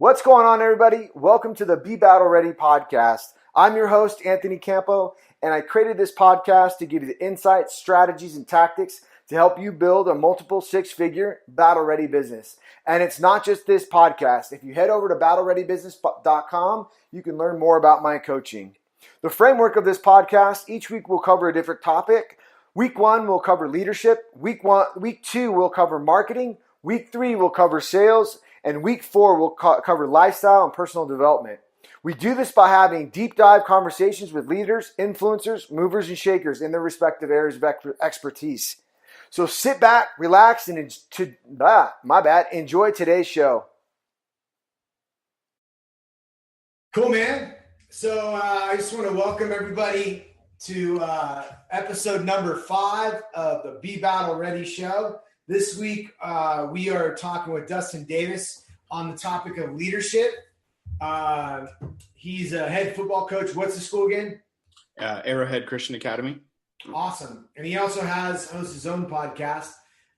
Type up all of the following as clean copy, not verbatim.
What's going on, everybody? Welcome to the Be Battle Ready podcast. I'm your host, Anthony Campo, and I created this podcast to give you the insights, strategies, and tactics to help you build a multiple six-figure battle-ready business. And it's not just this podcast. If you head over to battlereadybusiness.com, you can learn more about my coaching. The framework of this podcast, each week we'll cover a different topic. Week 1, we'll cover leadership. Week 2, we'll cover marketing. Week 3, we'll cover sales. And week 4, we'll cover lifestyle and personal development. We do this by having deep dive conversations with leaders, influencers, movers, and shakers in their respective areas of expertise. So sit back, relax, and enjoy today's show. Cool, man. So I just want to welcome everybody to episode number 5 of the Be Battle Ready show. This week, we are talking with Dustin Davis on the topic of leadership. He's a head football coach. What's the school again? Arrowhead Christian Academy. Awesome. And he also hosts his own podcast,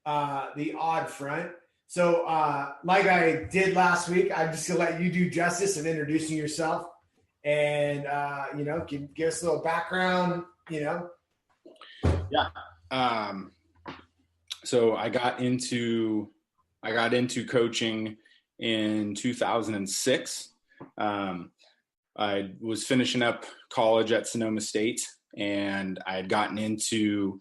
The Odd Front. So like I did last week, I'm just going to let you do justice in introducing yourself and, give us a little background, Yeah. So I got into coaching in 2006. I was finishing up college at Sonoma State, and I had gotten into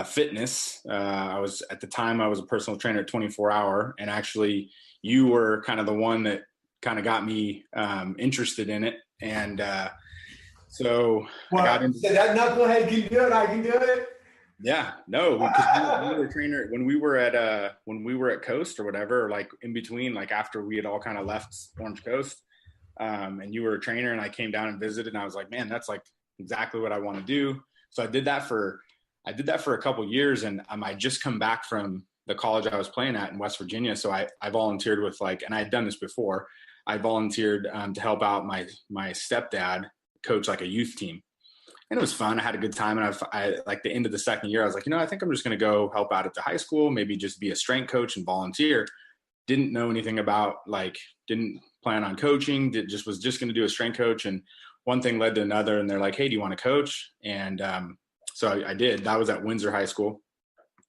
fitness. I was a personal trainer at 24 Hour, and actually you were kind of the one that kind of got me interested in it. And so I got into that knucklehead can do it. I can do it. Yeah, no, because we were a trainer when we were at Coast or whatever, like in between, like after we had all kind of left Orange Coast, and you were a trainer, and I came down and visited, and I was like, man, that's like exactly what I want to do. So I did that for a couple of years, and I just come back from the college I was playing at in West Virginia. So I volunteered with and I had done this before. I volunteered to help out my stepdad coach like a youth team. And it was fun. I had a good time. And I like the end of the second year, I was like, I think I'm just going to go help out at the high school, maybe just be a strength coach and volunteer. Didn't know anything about didn't plan on coaching. Was just going to do a strength coach. And one thing led to another. And they're like, hey, do you want to coach? And so I did. That was at Windsor High School.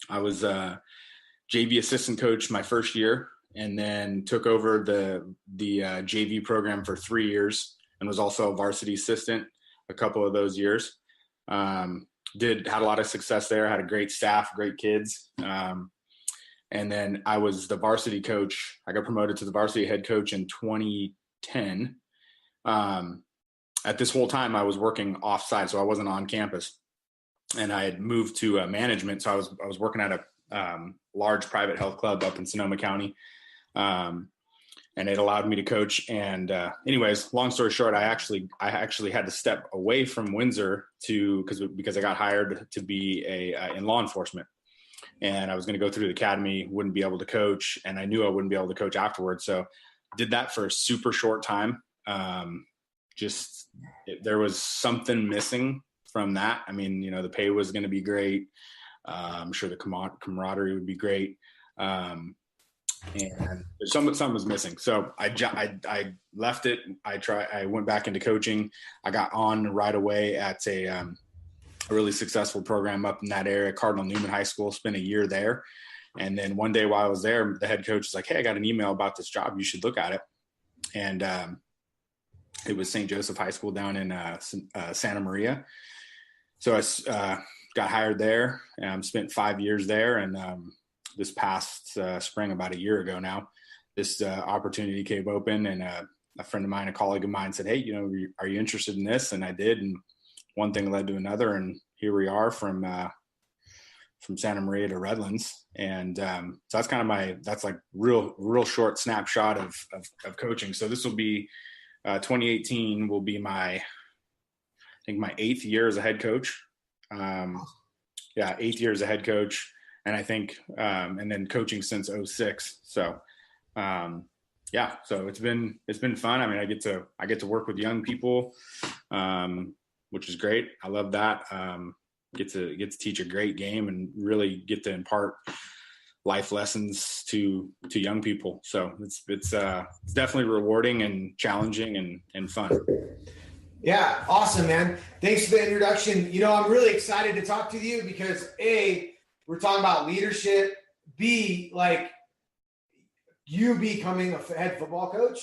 I was JV assistant coach my first year, and then took over the JV program for 3 years, and was also a varsity assistant a couple of those years. Had a lot of success there, had a great staff, great kids. And then I was the varsity coach. I got promoted to the varsity head coach in 2010. At this whole time I was working offsite, so I wasn't on campus, and I had moved to management. So I was working at a large private health club up in Sonoma County. And it allowed me to coach. And anyways, long story short, I actually had to step away from Windsor because I got hired to be in law enforcement, and I was going to go through the academy, wouldn't be able to coach, and I knew I wouldn't be able to coach afterwards. So did that for a super short time. There was something missing from that. I mean, the pay was going to be great. I'm sure the camaraderie would be great. And something was missing. So I left it. I went back into coaching. I got on right away at a really successful program up in that area, Cardinal Newman High School, spent a year there. And then one day while I was there, the head coach was like, hey, I got an email about this job. You should look at it. And it was St. Joseph High School down in Santa Maria. So I got hired there, spent 5 years there. And this past spring, about a year ago now, this opportunity came open, and a friend of mine, a colleague of mine, said, hey, are you interested in this? And I did, and one thing led to another, and here we are from Santa Maria to Redlands. And so that's kind of that's like real short snapshot of coaching. So this will be 2018 will be my 8th year as a head coach. 8th year as a head coach. And I think, and then coaching since 2006. So, so it's been fun. I mean, I get to work with young people, which is great. I love that. Get to teach a great game and really get to impart life lessons to young people. So it's definitely rewarding and challenging and fun. Yeah, awesome, man. Thanks for the introduction. I'm really excited to talk to you because A, we're talking about leadership. B, like you becoming a head football coach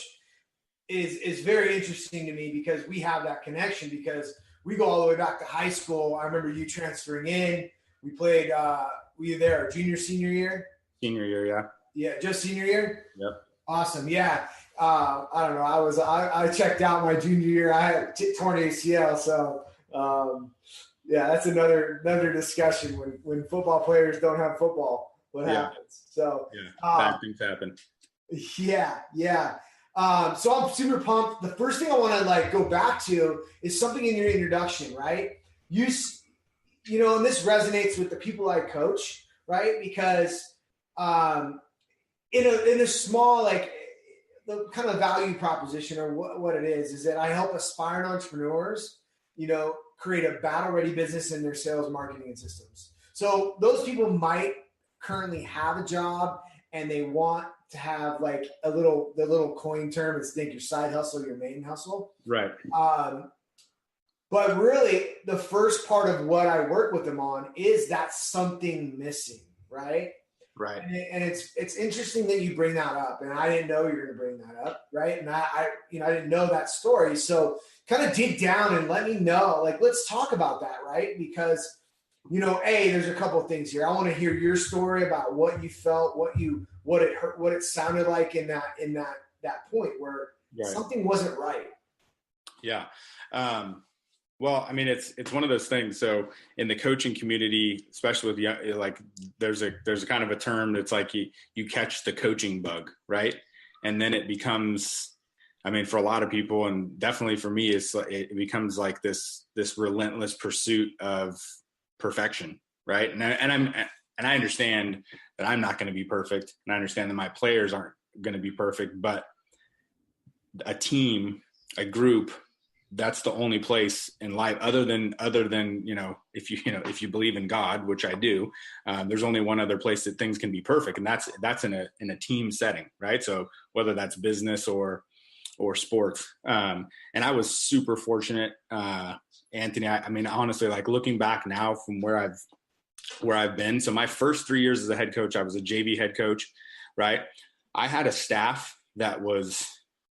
is very interesting to me because we have that connection because we go all the way back to high school. I remember you transferring in. We played, were you there our junior, senior year? Senior year, yeah. Yeah, just senior year? Yep. Awesome, yeah. I don't know. I checked out my junior year. I had torn ACL, so yeah, that's another discussion when football players don't have football. What happens? So bad things happen. Yeah. So I'm super pumped. The first thing I want to go back to is something in your introduction, right? And this resonates with the people I coach, right? Because in a small the kind of value proposition or what it is that I help aspiring entrepreneurs, create a battle-ready business in their sales, marketing, and systems. So those people might currently have a job and they want to have the little coin term is think your side hustle, your main hustle. Right. But really the first part of what I work with them on is that something missing, right? Right. And it's interesting that you bring that up, and I didn't know you were going to bring that up, right? And I didn't know that story. So kind of dig down and let me know, let's talk about that, right? Because, there's a couple of things here. I want to hear your story about what you felt, what it hurt, what it sounded like in that point where something wasn't right. Yeah. Well, I mean, it's one of those things. So in the coaching community, especially with there's a kind of a term that's like you catch the coaching bug, right? And then it becomes, I mean, for a lot of people, and definitely for me, it becomes like this relentless pursuit of perfection, right? And I understand that I'm not going to be perfect, and I understand that my players aren't going to be perfect, but a team, a group, that's the only place in life other than if you believe in God, which I do, there's only one other place that things can be perfect, and that's in a team setting, right? So whether that's business or sports, and I was super fortunate, Anthony. I mean, honestly, looking back now from where I've been. So my first 3 years as a head coach, I was a JV head coach, right? I had a staff that was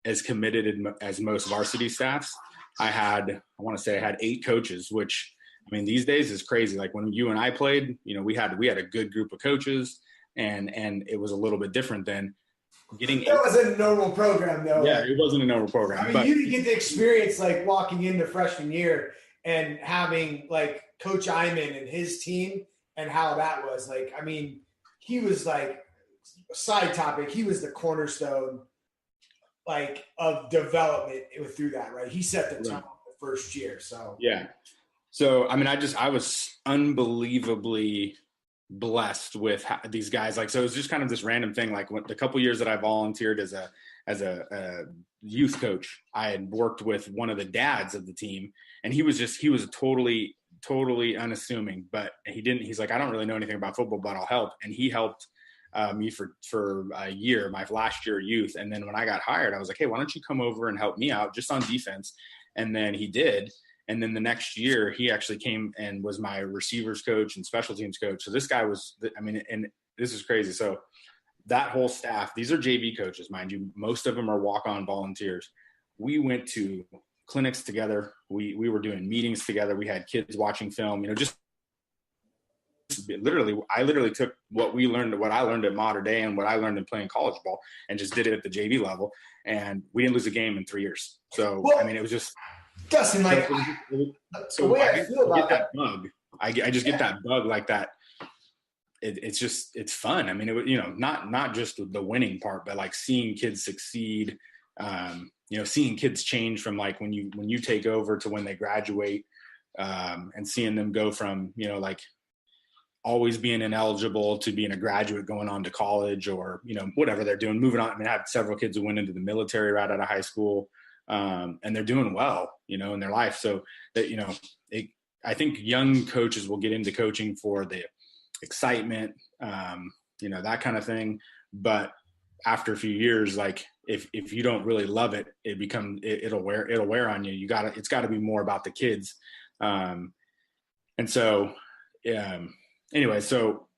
as committed as most varsity staffs. I want to say I had 8 coaches, which, I mean, these days is crazy. Like when you and I played, we had a good group of coaches, and it was a little bit different than getting. That wasn't a normal program, though. Yeah, it wasn't a normal program. I mean, you didn't get the experience walking into freshman year and having Coach Iman and his team and how that was. I mean, he was side topic. He was the cornerstone of development through that, right? He set the tone the first year. So yeah. So I mean, I was unbelievably blessed with these guys. So it was just kind of this random thing. The couple years that I volunteered as a youth coach, I had worked with one of the dads of the team, and he was totally unassuming, but he's like, I don't really know anything about football, but I'll help. And he helped me for a year, my last year youth. And then when I got hired, I was like, hey, why don't you come over and help me out just on defense? And then he did. And then the next year he actually came and was my receivers coach and special teams coach. So this guy was, and this is crazy. So that whole staff, these are JV coaches, mind you, most of them are walk-on volunteers. We went to clinics together. We were doing meetings together. We had kids watching film, I literally took what I learned at Mater Dei and what I learned in playing college ball and just did it at the JV level. And we didn't lose a game in 3 years. So, I mean, it was just Dustin, the way I feel about that bug. I just get that bug like that. It's fun. I mean, not just the winning part, but seeing kids succeed, seeing kids change from when you take over to when they graduate, and seeing them go from, always being ineligible to being a graduate going on to college or, whatever they're doing, moving on. I mean, I have several kids who went into the military right out of high school, and they're doing well, in their life. So that, I think young coaches will get into coaching for the excitement, that kind of thing. But after a few years, like if you don't really love it, it'll wear on you. It's gotta be more about the kids. And so, anyway, so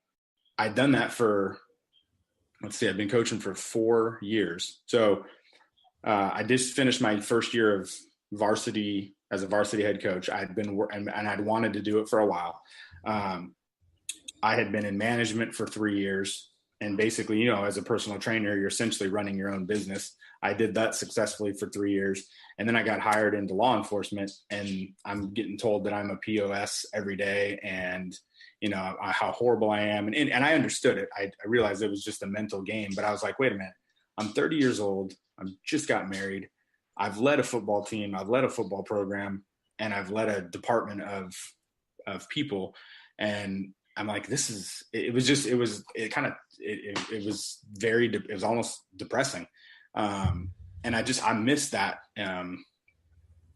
I'd done that for, I've been coaching for 4 years. So, I just finished my first year of varsity as a varsity head coach. I'd been, and I'd wanted to do it for a while. I had been in management for 3 years, and basically, as a personal trainer, you're essentially running your own business. I did that successfully for 3 years. And then I got hired into law enforcement, and I'm getting told that I'm a POS every day, and, how horrible I am. And I understood it. I realized it was just a mental game, but I was like, wait a minute, I'm 30 years old. I just got married. I've led a football team. I've led a football program, and I've led a department of people. And I'm like, it was almost depressing. And I missed that.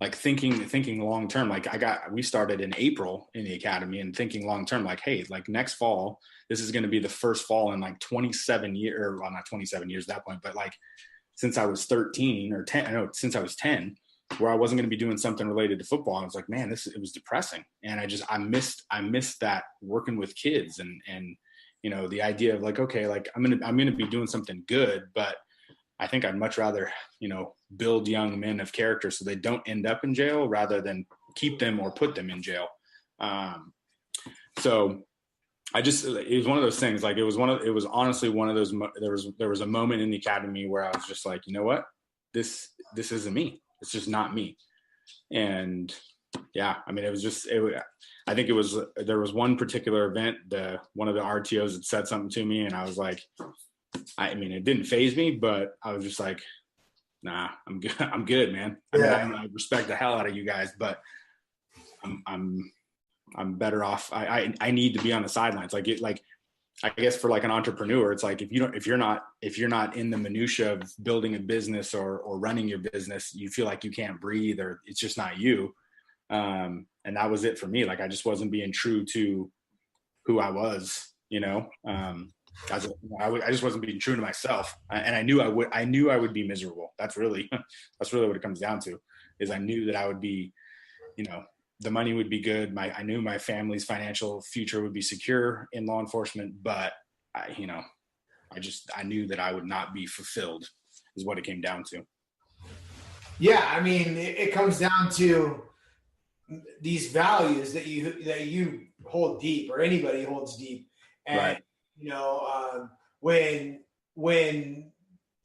Like thinking long-term, like we started in April in the academy, and thinking long-term, like, hey, like next fall, this is going to be the first fall in like 27 years, or well, not 27 years at that point, but like since I was 13 or 10, since I was 10, where I wasn't going to be doing something related to football. I was like, man, it was depressing. And I missed that working with kids, and the idea of like, okay, like I'm going to be doing something good, but I think I'd much rather, build young men of character so they don't end up in jail, rather than keep them or put them in jail. So it was one of those things. Like it was honestly one of those, there was a moment in the academy where I was just like, you know what, this isn't me. It's just not me. And yeah, I mean, I think there was one particular event, one of the RTOs had said something to me, and I was like, it didn't faze me, but I was just like, nah, I'm good. I'm good, man. I respect the hell out of you guys, but I'm better off. I need to be on the sidelines. Like I guess for like an entrepreneur, it's like if you're not in the minutia of building a business or running your business, you feel like you can't breathe, or it's just not you. And that was it for me. Like I just wasn't being true to who I was, I just wasn't being true to myself, and I knew I would be miserable. That's really what it comes down to, is I knew that I would be, the money would be good. I knew my family's financial future would be secure in law enforcement, but I knew that I would not be fulfilled, is what it came down to. Yeah. I mean, it comes down to these values that you hold deep, or anybody holds deep. And, right. When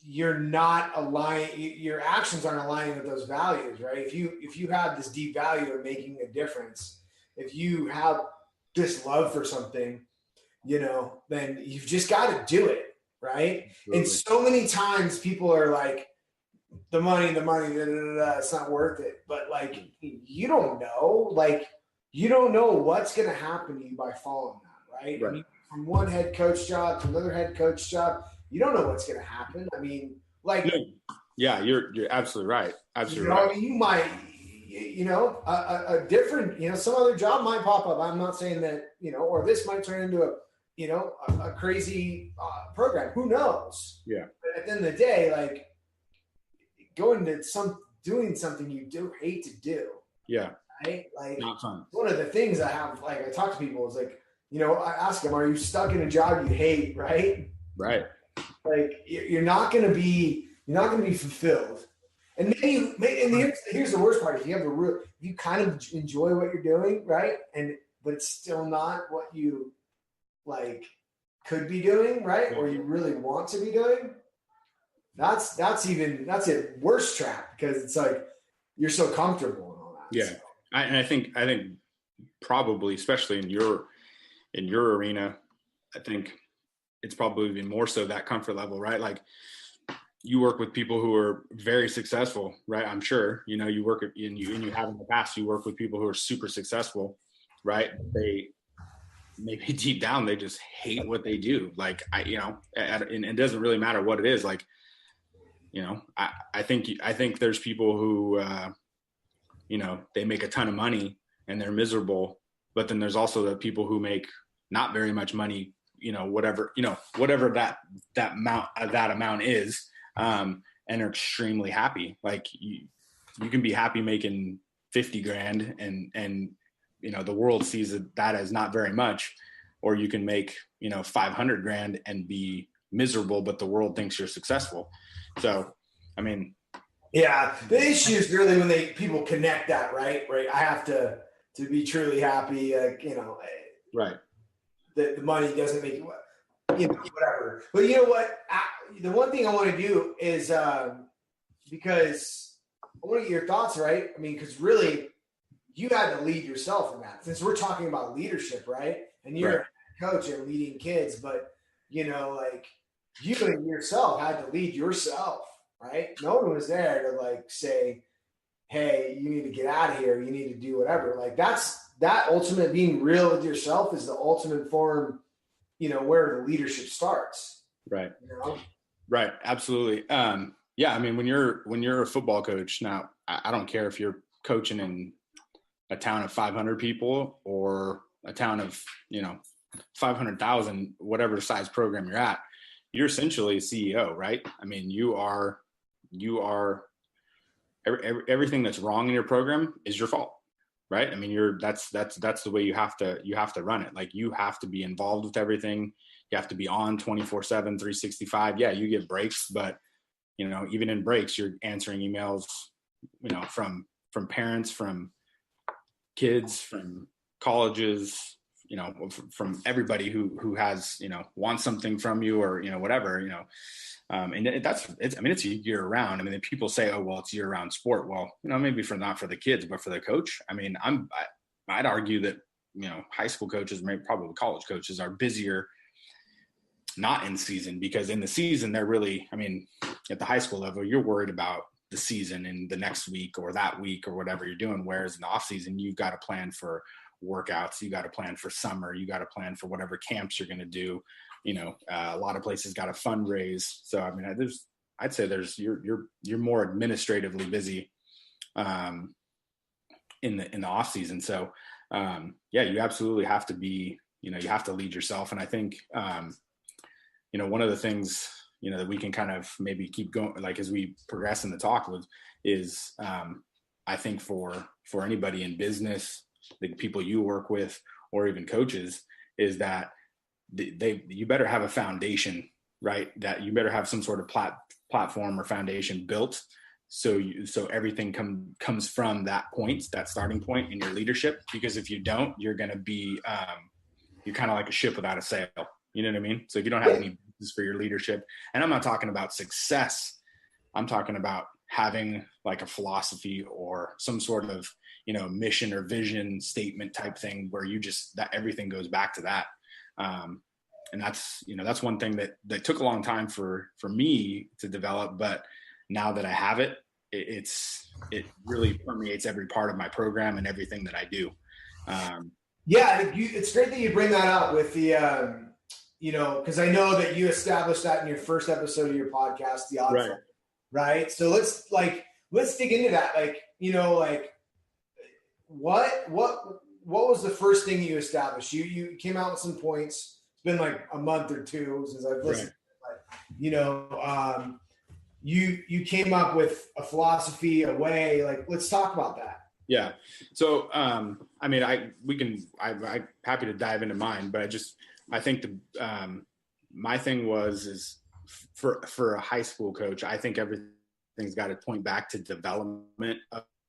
you're not aligned, your actions aren't aligning with those values, right? If you have this deep value of making a difference, if you have this love for something, then you've just got to do it, right? Absolutely. And so many times people are like, the money, it's not worth it. But like, you don't know what's going to happen to you by following that, right? Right. I mean, from one head coach job to another head coach job, you don't know what's going to happen. I mean, like, yeah, you're absolutely right. Absolutely right. I mean, you might, a different, some other job might pop up. I'm not saying that, or this might turn into a crazy program. Who knows? Yeah. But at the end of the day, like doing something you do hate to do. Yeah. Right. Like, not fun. One of the things I talk to people is like, I ask them, are you stuck in a job you hate? Right. Right. Like you're not going to be fulfilled. And here's the worst part. If you kind of enjoy what you're doing, right? But it's still not what you like could be doing, right? Or you really want to be doing. That's a worse trap, because it's like you're so comfortable and all that. Yeah. So. I think probably, especially in your arena, I think it's probably even more so that comfort level, right? Like you work with people who are very successful, right? I'm sure, you work and you have in the past, you work with people who are super successful, right? They maybe deep down, they just hate what they do. Like and it doesn't really matter what it is. Like, I think there's people who, they make a ton of money and they're miserable, but then there's also the people who make not very much money whatever that amount is, and are extremely happy. Like you can be happy making 50 grand and the world sees that as not very much, or you can make 500 grand and be miserable, but the world thinks you're successful. So I mean, yeah, the issue is really when people connect that, right? I have to be truly happy, right. The money doesn't make whatever. But you know what? The one thing I want to do is because I want to get your thoughts, right? I mean, because really, you had to lead yourself in that. Since we're talking about leadership, right? And you're a coach and leading kids, but you yourself had to lead yourself, right? No one was there to say, hey, you need to get out of here. You need to do whatever. That ultimate being real with yourself is the ultimate form, where the leadership starts. Right. Right. Absolutely. Yeah. I mean, when you're a football coach now, I don't care if you're coaching in a town of 500 people or a town of, 500,000, whatever size program you're at, you're essentially a CEO, right? I mean, you are everything that's wrong in your program is your fault, right? I mean, that's the way you have to run it. Like, you have to be involved with everything. You have to be on 24/7, 365. Yeah, you get breaks, but even in breaks, you're answering emails, from parents, from kids, from colleges, from everybody who has, wants something from you, or, whatever, and it's a year round. I mean, people say, oh, well, it's year round sport. Well, maybe not for the kids, but for the coach. I mean, I'd argue that, high school coaches, maybe probably college coaches, are busier not in season, because in the season, they're really, I mean, at the high school level, you're worried about the season and the next week or that week or whatever you're doing. Whereas in the off season, you've got to plan for workouts, you got to plan for summer, you got to plan for whatever camps you're going to do. A lot of places got to fundraise. So, I mean, I'd say you're more administratively busy, in the off season. So, yeah, you absolutely have to be, you have to lead yourself. And I think, one of the things, that we can kind of maybe keep going, like, as we progress in the talk is, I think for anybody in business, the people you work with, or even coaches, is that you better have a foundation, right? That you better have some sort of platform or foundation built. So everything comes from that point, that starting point in your leadership. Because if you don't, you're going to be, you're kind of like a ship without a sail. You know what I mean? So if you don't have any business for your leadership, and I'm not talking about success, I'm talking about having like a philosophy or some sort of, mission or vision statement type thing, where that everything goes back to that. And that's one thing that took a long time for me to develop, but now that I have it, it really permeates every part of my program and everything that I do. It's great that you bring that up with the, because I know that you established that in your first episode of your podcast, the odds, right? So let's dig into that. What was the first thing you established? You came out with some points. It's been like a month or two since I've listened. But, you came up with a philosophy, a way. Let's talk about that. Yeah. So, I'm happy to dive into mine, but I think my thing is for a high school coach, I think everything's got to point back to development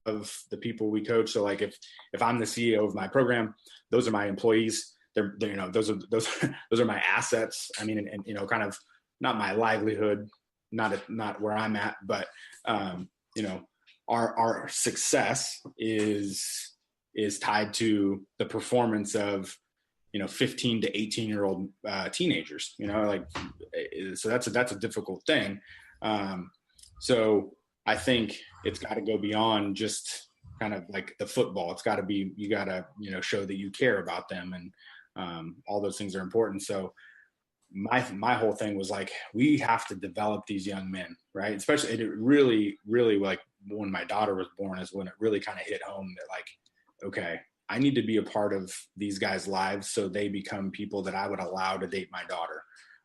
of the people we coach. So like if I'm the CEO of my program, those are my employees. They're those are my assets. I mean, and kind of not my livelihood, not where I'm at, but our success is tied to the performance of 15 to 18-year-old teenagers. So that's a difficult thing. So I think it's got to go beyond just kind of like the football. It's got to be, you got to show that you care about them, and all those things are important. So my whole thing was like, we have to develop these young men, right? Especially, it really, really, like when my daughter was born is when it really kind of hit home that like, okay, I need to be a part of these guys' lives so they become people that I would allow to date my daughter,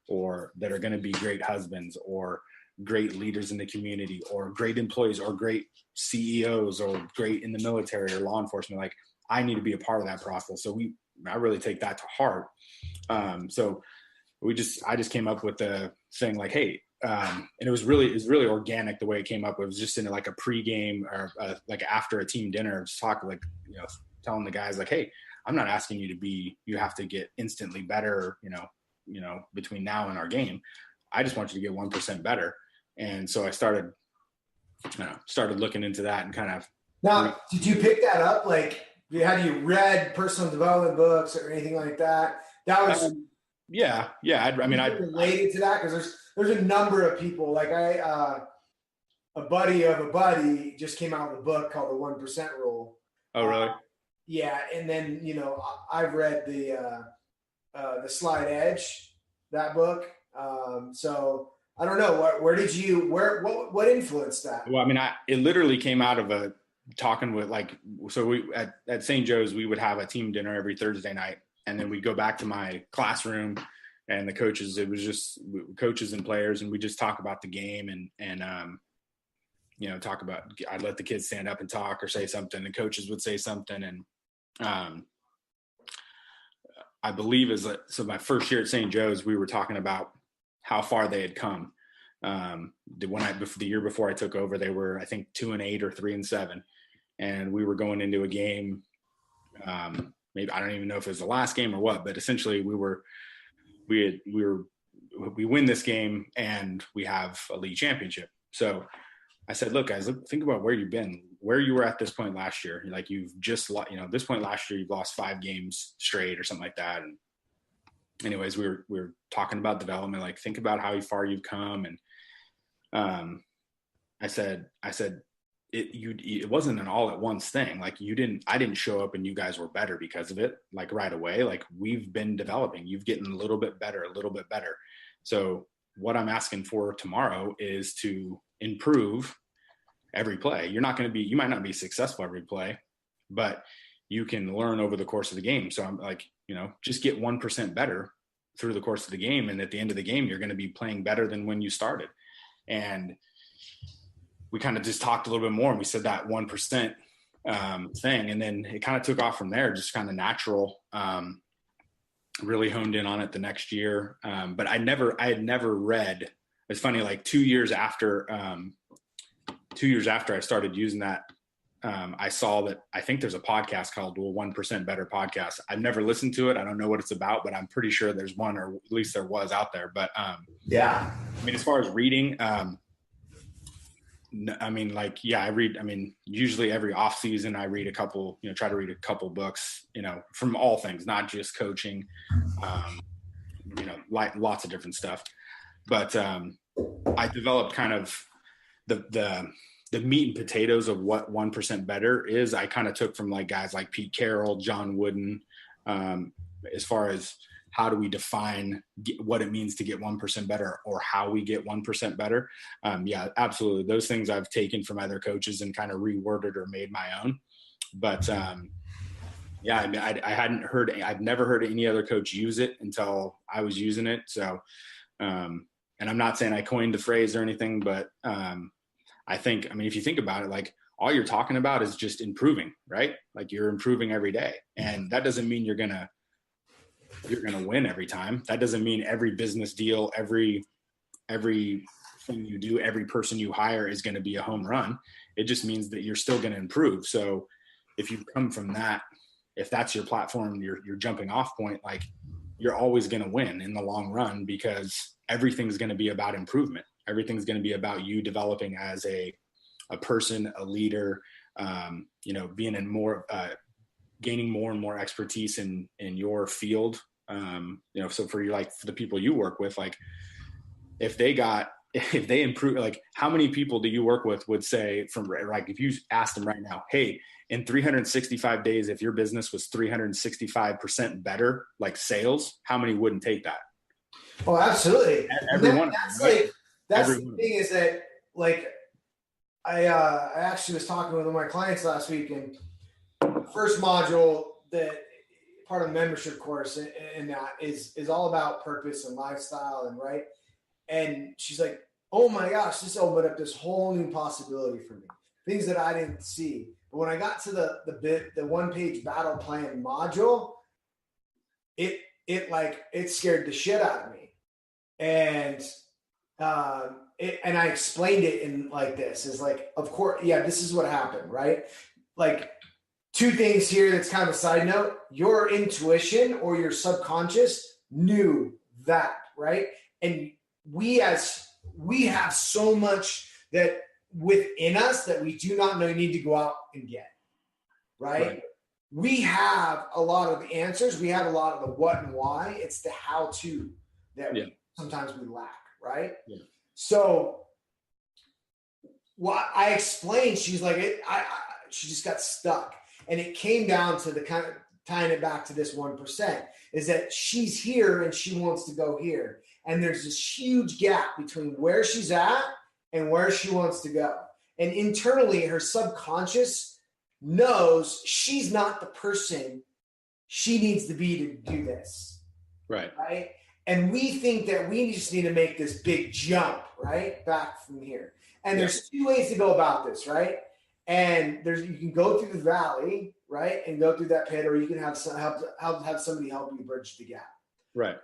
or that are going to be great husbands or great leaders in the community or great employees or great CEOs or great in the military or law enforcement. Like, I need to be a part of that process. So I really take that to heart. So I just came up with the thing like, hey, and it was really organic the way it came up. It was just in like a pregame or like after a team dinner, just talking, like, telling the guys like, hey, I'm not asking you have to get instantly better, between now and our game. I just want you to get 1% better. And so I started looking into that and kind of. Now, did you pick that up? Like, have you read personal development books or anything like that? That was yeah. I related to that, because there's a number of people. Like a buddy of a buddy just came out with a book called The 1% Rule. Oh, really? Yeah, and then I've read the Slide Edge, that book. So I don't know what influenced that? Well, I mean, it literally came out of talking with, like, so we at St. Joe's, we would have a team dinner every Thursday night, and then we'd go back to my classroom and the coaches. It was just coaches and players, and we just talk about the game and talk about. I'd let the kids stand up and talk or say something. The coaches would say something, and I believe so my first year at St. Joe's, we were talking about how far they had come. The year before I took over, they were, I think, 2-8 or 3-7, and we were going into a game. Maybe, I don't even know if it was the last game or what, but essentially we win this game and we have a league championship. So I said, look, guys, think about where you've been, where you were at this point last year. Like, you've just, this point last year, you've lost 5 games straight or something like that. And anyways, we were talking about development, like, think about how far you've come. And I said it wasn't an all at once thing. Like, I didn't show up and you guys were better because of it, like, right away. Like, we've been developing, you've getting a little bit better. So what I'm asking for tomorrow is to improve every play. You might not be successful every play, but you can learn over the course of the game. So I'm like, just get 1% better through the course of the game. And at the end of the game, you're going to be playing better than when you started. And we kind of just talked a little bit more, and we said that 1% thing. And then it kind of took off from there, just kind of natural, really honed in on it the next year. But I had never read. It's funny, like 2 years after I started using that, I saw that, I think there's a podcast called 1% Better Podcast. I've never listened to it. I don't know what it's about, but I'm pretty sure there's one, or at least there was out there. But yeah, I mean, as far as reading, I read, usually every off season I read a couple, try to read a couple books, from all things, not just coaching, lots of different stuff. But I developed kind of the meat and potatoes of what 1% better is. I kind of took from like guys like Pete Carroll, John Wooden, as far as how do we define what it means to get 1% better, or how we get 1% better. Yeah, absolutely. Those things I've taken from other coaches and kind of reworded or made my own. But yeah, I mean, I've never heard any other coach use it until I was using it. So, and I'm not saying I coined the phrase or anything, but I think, if you think about it, like, all you're talking about is just improving, right? Like, you're improving every day. And that doesn't mean you're going to win every time. That doesn't mean every business deal, every thing you do, every person you hire is going to be a home run. It just means that you're still going to improve. So if you come from that, if that's your platform, your jumping off point, like, you're always going to win in the long run, because everything's going to be about improvement. Everything's going to be about you developing as a person, a leader, being in more, gaining more and more expertise in your field. So for the people you work with, like, if they improve, like, how many people do you work with would say, from, like, if you ask them right now, hey, in 365 days, if your business was 365% better, like sales, how many wouldn't take that? Oh, absolutely. Everyone. That's the thing, is that, like, I actually was talking with one of my clients last week, and the first module, the part of the membership course and that is all about purpose and lifestyle and right. And she's like, oh my gosh, this opened up this whole new possibility for me. Things that I didn't see. But when I got to the 1-page battle plan module, it scared the shit out of me. And and I explained it in like this is like, of course, yeah, this is what happened, right? Like 2 things here. That's kind of a side note. Your intuition or your subconscious knew that, right? And we have so much that within us that we do not need to go out and get, right? We have a lot of the answers. We have a lot of the what and why. It's the how to that sometimes we lack, right? Yeah. So what I explained, she's like, she just got stuck. And it came down to the kind of tying it back to this 1% is that she's here and she wants to go here. And there's this huge gap between where she's at and where she wants to go. And internally, her subconscious knows she's not the person she needs to be to do this. Right. And we think that we just need to make this big jump, right? Back from here. And there's 2 ways to go about this, right? And you can go through the valley, right? And go through that pit, or you can have somebody help you bridge the gap. Right.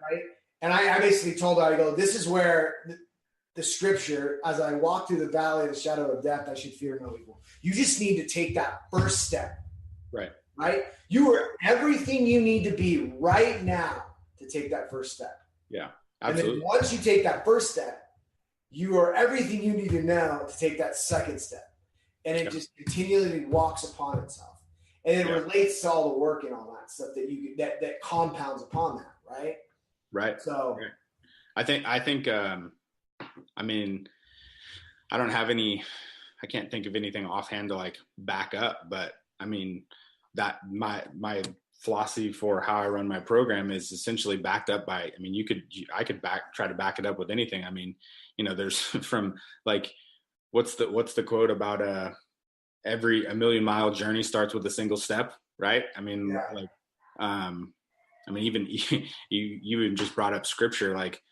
And I basically told her, I go, this is where the scripture, as I walk through the valley of the shadow of death, I should fear no evil. You just need to take that first step. Right. You are everything you need to be right now to take that first step. Yeah, absolutely. And then once you take that first step, you are everything you need to know to take that second step. And it just continually walks upon itself. And it relates to all the work and all that stuff that compounds upon that, right? Right. So I think I mean, I can't think of anything offhand to like back up, but I mean that my philosophy for how I run my program is essentially backed up by, I mean, I could try to back it up with anything. I mean, there's from like, what's the quote about a 1,000,000-mile journey starts with a single step, right? I mean, I mean, even you even just brought up scripture. Like,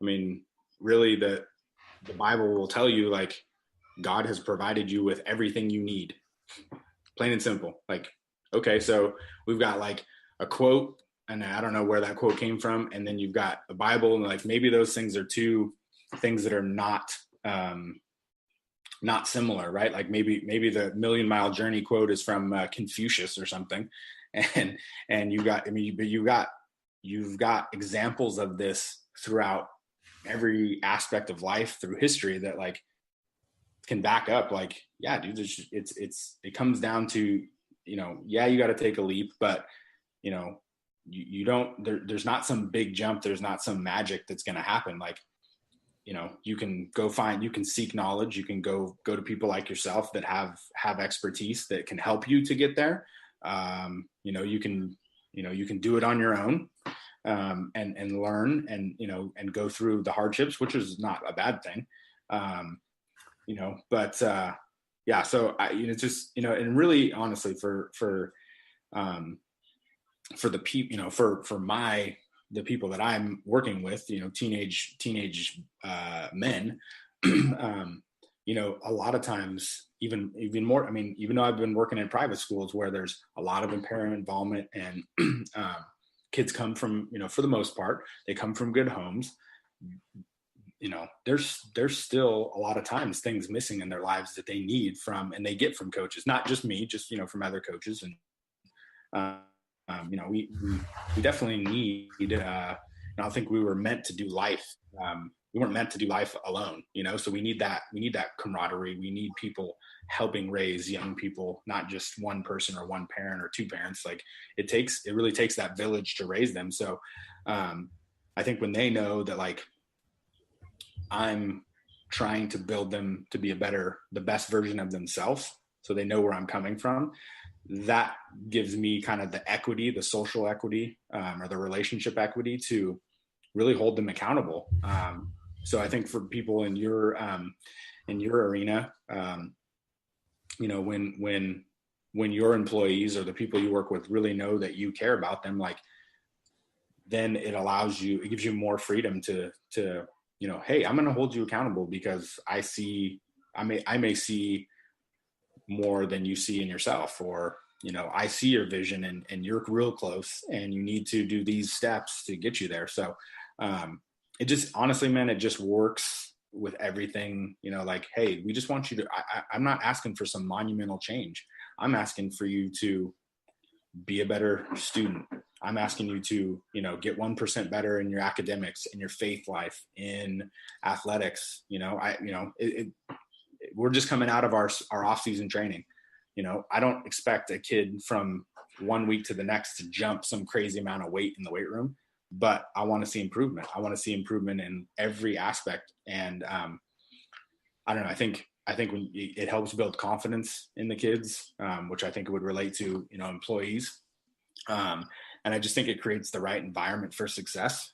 I mean, really the Bible will tell you like God has provided you with everything you need, plain and simple. Like, okay, so we've got like a quote, and I don't know where that quote came from, and then you've got the Bible, and like maybe those things are 2 things that are not similar, right? Like maybe the 1,000,000-mile journey quote is from Confucius or something, and you've got examples of this throughout every aspect of life through history that like can back up like, yeah, dude, it comes down to, you got to take a leap, but you don't, there's not some big jump. There's not some magic that's going to happen. Like, you can seek knowledge. You can go to people like yourself that have expertise that can help you to get there. You can do it on your own, and learn and go through the hardships, which is not a bad thing. So it's just, and really honestly for the people, for the people that I'm working with, teenage men, a lot of times even more, I mean, even though I've been working in private schools where there's a lot of parent involvement and kids come from, for the most part, they come from good homes. There's still a lot of times things missing in their lives that they need and they get from coaches, not just me, just, from other coaches. And, we definitely need, I don't think we were meant to do life. We weren't meant to do life alone, so we need that camaraderie. We need people helping raise young people, not just one person or one parent or 2 parents. Like it really takes that village to raise them. So, I think when they know that like I'm trying to build them to be the best version of themselves, so they know where I'm coming from, that gives me kind of the equity, the social equity, or the relationship equity to really hold them accountable. So I think for people in your arena, when when your employees or the people you work with really know that you care about them, like, then it gives you more freedom to, hey, I'm going to hold you accountable because I may see more than you see in yourself, or, I see your vision and you're real close and you need to do these steps to get you there. So, it just, honestly, man, it just works with everything, like, hey, we just want you to, I'm not asking for some monumental change. I'm asking for you to be a better student. I'm asking you to, get 1% better in your academics, in your faith life, in athletics. We're just coming out of our off-season training. I don't expect a kid from 1 week to the next to jump some crazy amount of weight in the weight room, but I want to see improvement. I want to see improvement in every aspect. And I don't know. I think when it helps build confidence in the kids, which I think it would relate to, employees. And I just think it creates the right environment for success,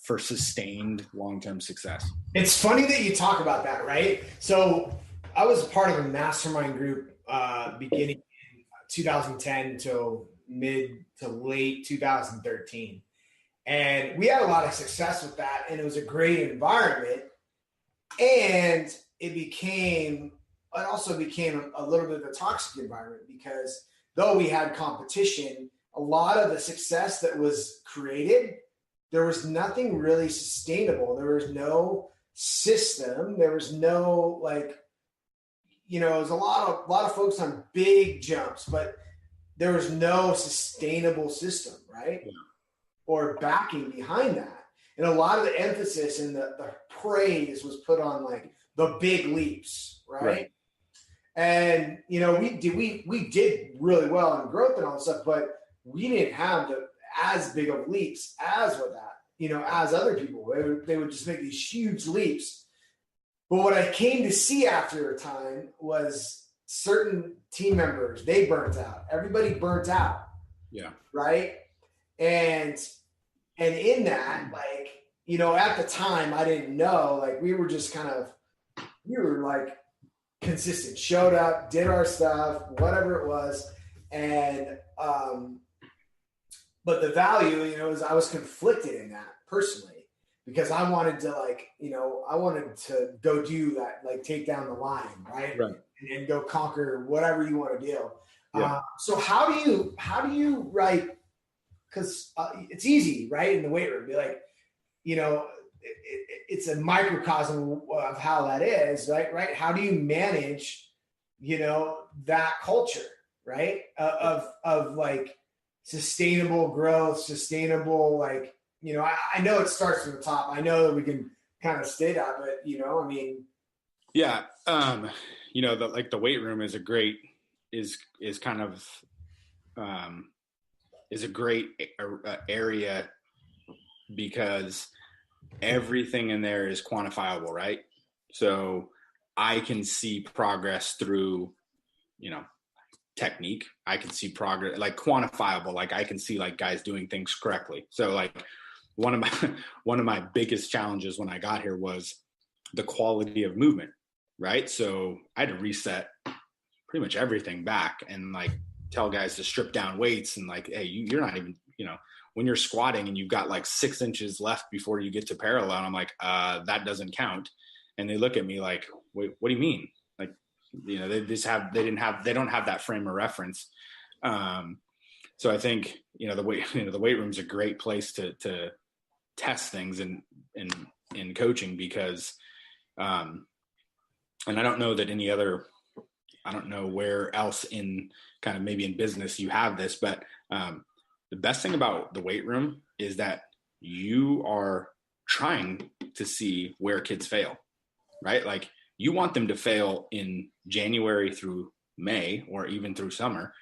for sustained long-term success. It's funny that you talk about that, right? So I was part of a mastermind group beginning in 2010 till mid to late 2013. And we had a lot of success with that, and it was a great environment. And it also became a little bit of a toxic environment, because though we had competition, a lot of the success that was created, there was nothing really sustainable. There was no system. There was no, it was a lot of folks on big jumps, but there was no sustainable system, right? Yeah. Or backing behind that. And a lot of the emphasis and the praise was put on the big leaps, right? And, we did really well in growth and all that stuff, but we didn't have as big of leaps as with that, as other people. They would just make these huge leaps. But what I came to see after a time was certain team members, they burnt out. Everybody burnt out. Yeah. Right. And in that, at the time, I didn't know, we were just consistent, showed up, did our stuff, whatever it was. And, but the value, is I was conflicted in that personally, because I wanted to I wanted to go do that, take down the line, right? And go conquer whatever you want to do. Yeah. So how do you because it's easy, right? In the weight room, be it's a microcosm of how that is, right? How do you manage, that culture, right? Of sustainable growth, sustainable, I know it starts from the top. I know that we can kind of stay that, but yeah. The weight room is a great area, because everything in there is quantifiable, right? So I can see progress through, technique. I can see progress, quantifiable. I can see guys doing things correctly. So one of my biggest challenges when I got here was the quality of movement, right? So I had to reset pretty much everything back and tell guys to strip down weights and hey, you're not even, when you're squatting and you've got 6 inches left before you get to parallel, I'm that doesn't count. And they look at me wait, what do you mean? They don't have that frame of reference. So I think, the weight room's a great place to test things in coaching, because, and I don't know that I don't know where else in kind of maybe in business you have this, but the best thing about the weight room is that you are trying to see where kids fail, right? You want them to fail in January through May or even through summer,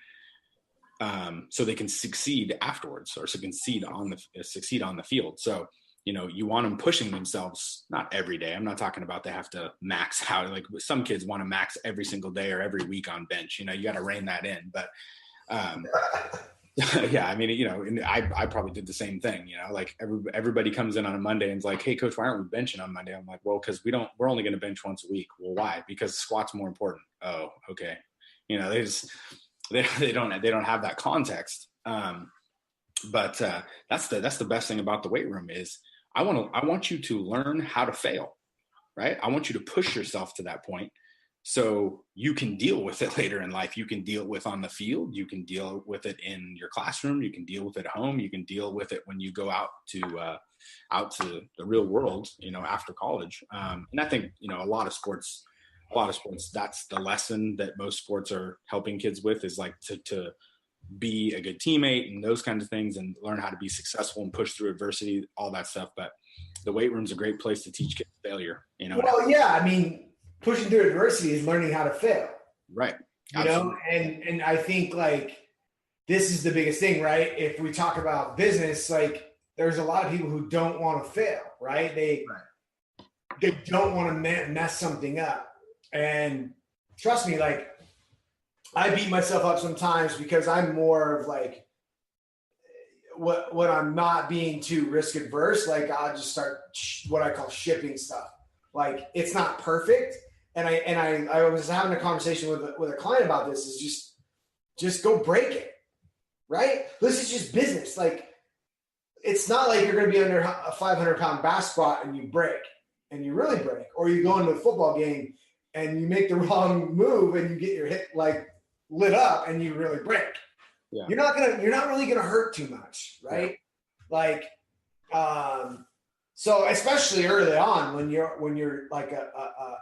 so they can succeed afterwards, or succeed on the field. So, you want them pushing themselves, not every day. I'm not talking about they have to max out. Some kids want to max every single day or every week on bench. You got to rein that in. But yeah, and I probably did the same thing. Everybody comes in on a Monday and is like, "Hey, coach, why aren't we benching on Monday?" I'm like, "Well, because we're only going to bench once a week." Well, why? Because squat's more important. Oh, okay. they don't have that context. But that's the best thing about the weight room is I want you to learn how to fail, right? I want you to push yourself to that point so you can deal with it later in life. You can deal with on the field, you can deal with it in your classroom, you can deal with it at home, you can deal with it when you go out to the real world, after college. And I think, a lot of sports, that's the lesson that most sports are helping kids with, is like to be a good teammate and those kinds of things, and learn how to be successful and push through adversity, all that stuff. But the weight room's a great place to teach kids failure. Well, yeah, I mean, pushing through adversity is learning how to fail. Right. And I think like this is the biggest thing, right? If we talk about business, like there's a lot of people who don't want to fail, right? They don't want to mess something up. And trust me, like I beat myself up sometimes because I'm more of like what I'm not being too risk adverse. Like I'll just start what I call shipping stuff. Like it's not perfect. And I was having a conversation with a client about this, is just go break it. Right? This is just business. Like it's not like you're going to be under a 500-pound back squat and you break and you really break, or you go into a football game and you make the wrong move and you get your hip like lit up and you really break. Yeah. You're not really gonna hurt too much, right? Yeah. Like, so especially early on when you're like a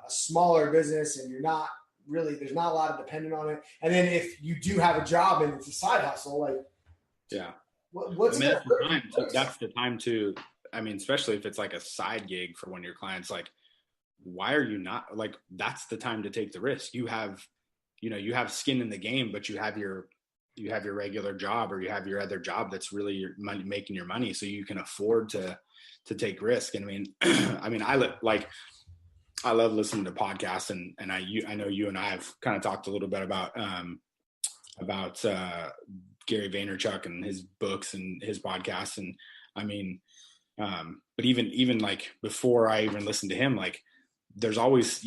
smaller business and you're not really, there's not a lot of dependent on it. And then if you do have a job and it's a side hustle, like, yeah, what's that's the time to, I mean, especially if it's like a side gig for one of your clients, like, why are you not, like, that's the time to take the risk. You have skin in the game, but you have your regular job, or you have your other job that's really your money, making your money, so you can afford to take risk. And I mean, I love listening to podcasts, and I know you and I have kind of talked a little bit about Gary Vaynerchuk and his books and his podcasts. And I mean, but even like before I even listened to him, like you always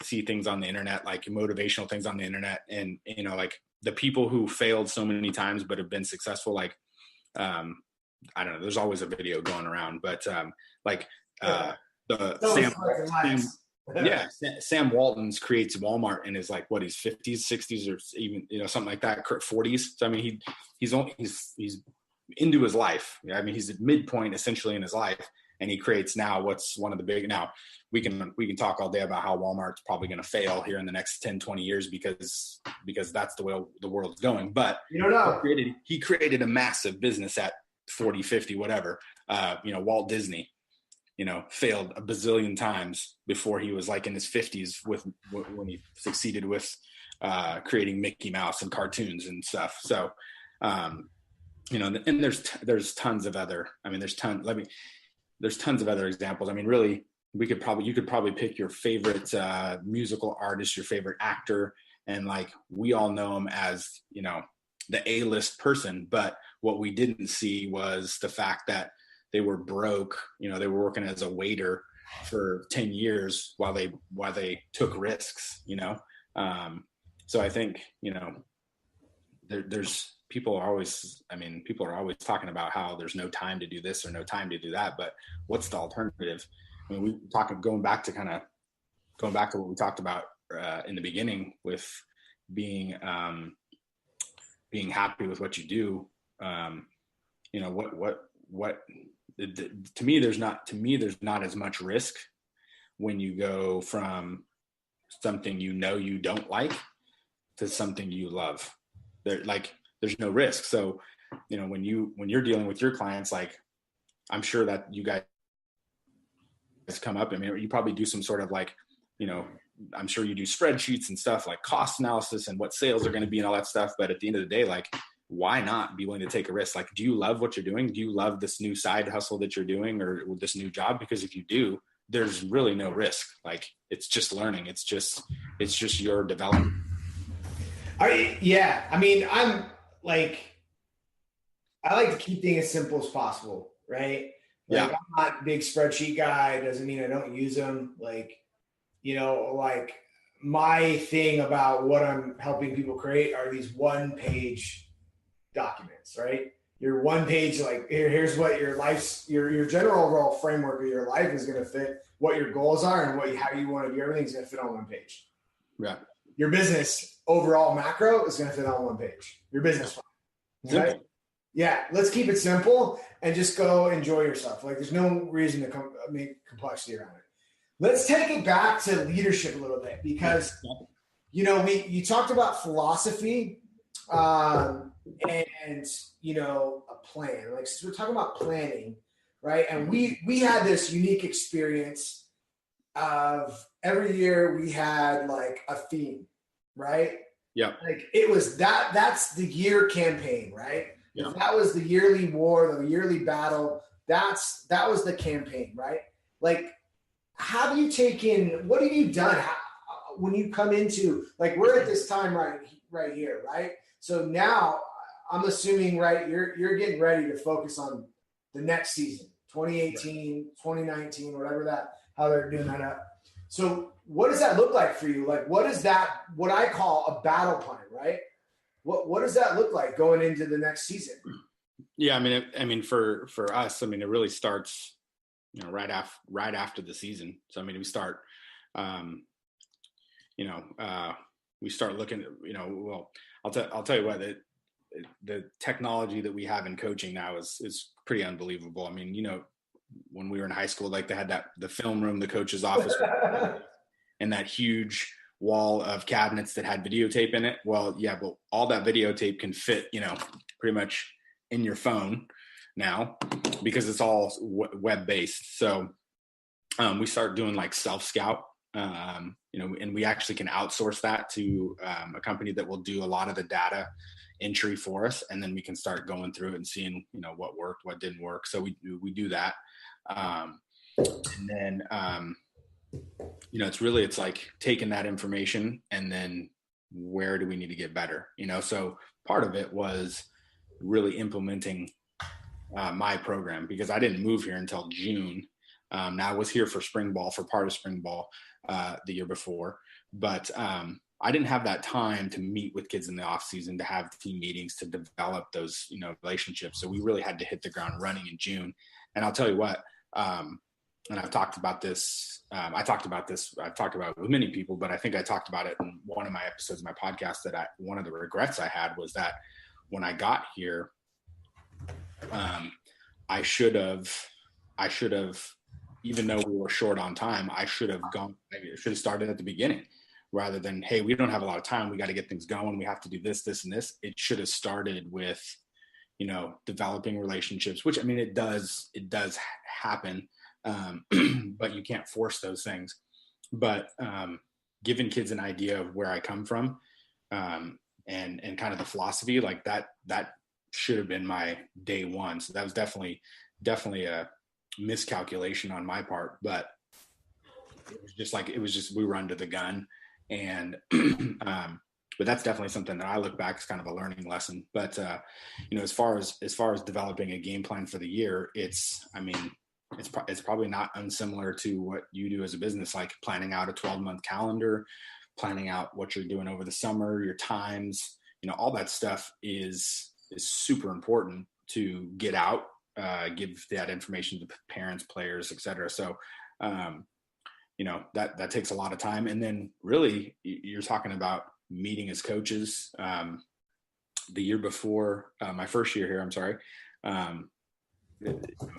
see things on the internet, like motivational things on the internet. And, like the people who failed so many times, but have been successful, like, I don't know, there's always a video going around, but Sam Walton's creates Walmart in his, like, what, he's 50s, 60s, or even, something like that, 40s. So, I mean, he's into his life. I mean, he's at midpoint essentially in his life, and he creates now what's one of the big, now we can talk all day about how Walmart's probably going to fail here in the next 10, 20 years because that's the way the world's going. But you don't know. He created a massive business at 40, 50, whatever. Walt Disney, failed a bazillion times before he was like in his 50s when he succeeded with creating Mickey Mouse and cartoons and stuff. So, and there's tons of other, I mean, there's tons of other examples. I mean, really, you could probably pick your favorite musical artist, your favorite actor, and like we all know him as, the A-list person. But what we didn't see was the fact that they were broke. They were working as a waiter for 10 years while they took risks. So I think there's people are always talking about how there's no time to do this or no time to do that, but what's the alternative? I mean, going back to what we talked about in the beginning with being happy with what you do. To me, there's not as much risk when you go from something you don't like to something you love. There's no risk. So, when you're dealing with your clients, like, I'm sure that you guys come up, I mean, you probably do some sort of like, I'm sure you do spreadsheets and stuff like cost analysis and what sales are going to be and all that stuff. But at the end of the day, like, why not be willing to take a risk? Like, do you love what you're doing? Do you love this new side hustle that you're doing, or this new job? Because if you do, there's really no risk. Like, it's just learning. It's just your development. I mean, I like to keep things as simple as possible, right? Like, I'm not a big spreadsheet guy. It doesn't mean I don't use them. Like, my thing about what I'm helping people create are these 1-page documents, right? Your 1-page, like here's what your life's your general overall framework of your life is going to fit what your goals are and how you want to do everything's going to fit on 1 page. Yeah. Your business overall macro is going to fit on 1 page. Your business plan. Right? Yeah, let's keep it simple and just go enjoy yourself. Like there's no reason to make complexity around it. Let's take it back to leadership a little bit because, you talked about philosophy and, a plan. Like, since we're talking about planning, right? And we had this unique experience of every year we had like a theme, right? Yeah. Like it was that's the year campaign, right? Yeah. If that was the yearly war, the yearly battle, that was the campaign, right? Like, what have you done when you come into, like, we're at this time right here, right? So now I'm assuming, right, you're getting ready to focus on the next season, 2018, 2019, whatever how they're doing that up. So what does that look like for you? Like, what is that, what I call a battle plan, right? What does that look like going into the next season? Yeah. I mean, for us, it really starts, right after the season. So, we start, we start looking at, well, I'll tell you what, the technology that we have in coaching now is pretty unbelievable. When we were in high school, like they had the film room, the coach's office, and that huge wall of cabinets that had videotape in it. Well, yeah, but all that videotape can fit, pretty much in your phone now because it's all web-based. So we start doing like Selfscout, and we actually can outsource that to a company that will do a lot of the data entry for us. And then we can start going through it and seeing, what worked, what didn't work. So we do that. And then, it's like taking that information and then where do we need to get better? So part of it was really implementing my program because I didn't move here until June. Now I was here for spring ball, for part of spring ball the year before, but I didn't have that time to meet with kids in the off season, to have team meetings, to develop those, relationships. So we really had to hit the ground running in June. And I'll tell you what, and I've talked about this. I've talked about it with many people, but I think I talked about it in one of my episodes of my podcast that one of the regrets I had was that when I got here, I should have, even though we were short on time, I should have started at the beginning rather than, hey, we don't have a lot of time. We got to get things going. We have to do this, this, and this. It should have started with, developing relationships, which, it does happen. But you can't force those things. But giving kids an idea of where I come from and kind of the philosophy, like that should have been my day one. So that was definitely a miscalculation on my part. But it was just we were under the gun. And but that's definitely something that I look back as kind of a learning lesson. But as far as developing a game plan for the year, it's probably not unsimilar to what you do as a business, like planning out a 12-month calendar, planning out what you're doing over the summer, your times, all that stuff is super important to get out, give that information to parents, players, et cetera. So, that takes a lot of time. And then really you're talking about meeting as coaches. The year before my first year here, I'm sorry.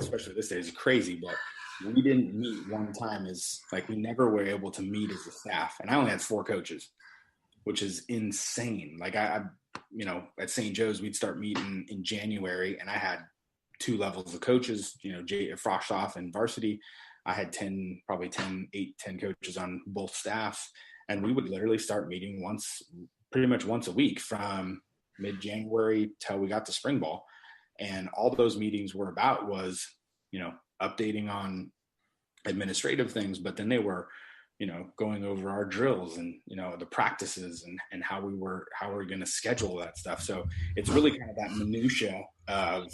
Especially this day is crazy, but we didn't meet one time we never were able to meet as a staff. And I only had 4 coaches, which is insane. Like I at St. Joe's, we'd start meeting in January and I had 2 levels of coaches, frosh off and varsity. I had 10 coaches on both staffs. And we would literally start meeting pretty much once a week from mid-January till we got to spring ball. And all those meetings were about was, updating on administrative things, but then they were, going over our drills and, the practices and how we're going to schedule that stuff. So it's really kind of that minutia of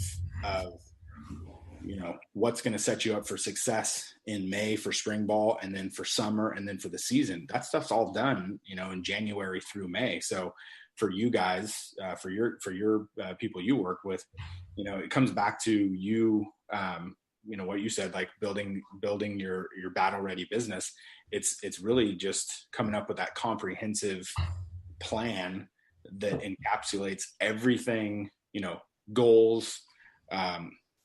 what's going to set you up for success in May for spring ball, and then for summer, and then for the season. That stuff's all done, in January through May. So for you guys, for your people you work with, it comes back to you, what you said, like building your battle ready business. It's really just coming up with that comprehensive plan that encapsulates everything, goals,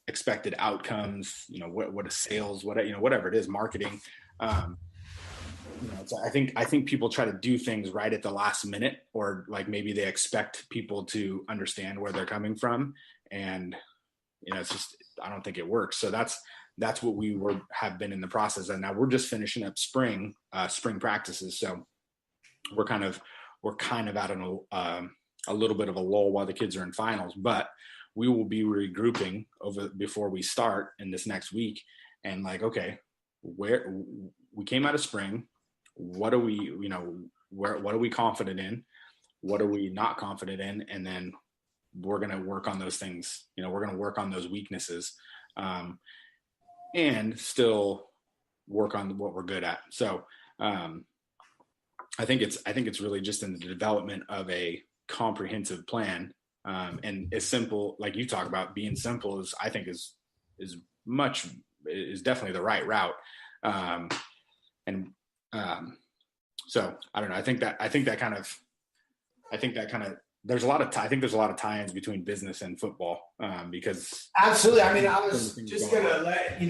expected outcomes, what is sales, whatever it is, marketing. I think people try to do things right at the last minute, or like maybe they expect people to understand where they're coming from, and it's just, I don't think it works. So that's what we have been in the process, and now we're just finishing up spring practices. So we're kind of at a little bit of a lull while the kids are in finals, but we will be regrouping before we start in this next week, and like, okay, where we came out of spring, what are we, what are we confident in? What are we not confident in? And then we're going to work on those things. We're going to work on those weaknesses, and still work on what we're good at. So I think it's really just in the development of a comprehensive plan. And as simple, like you talk about being simple, is definitely the right route. So I don't know. I think that kind of there's a lot of tie-ins between business and football, because absolutely. I mean, I was just going to let,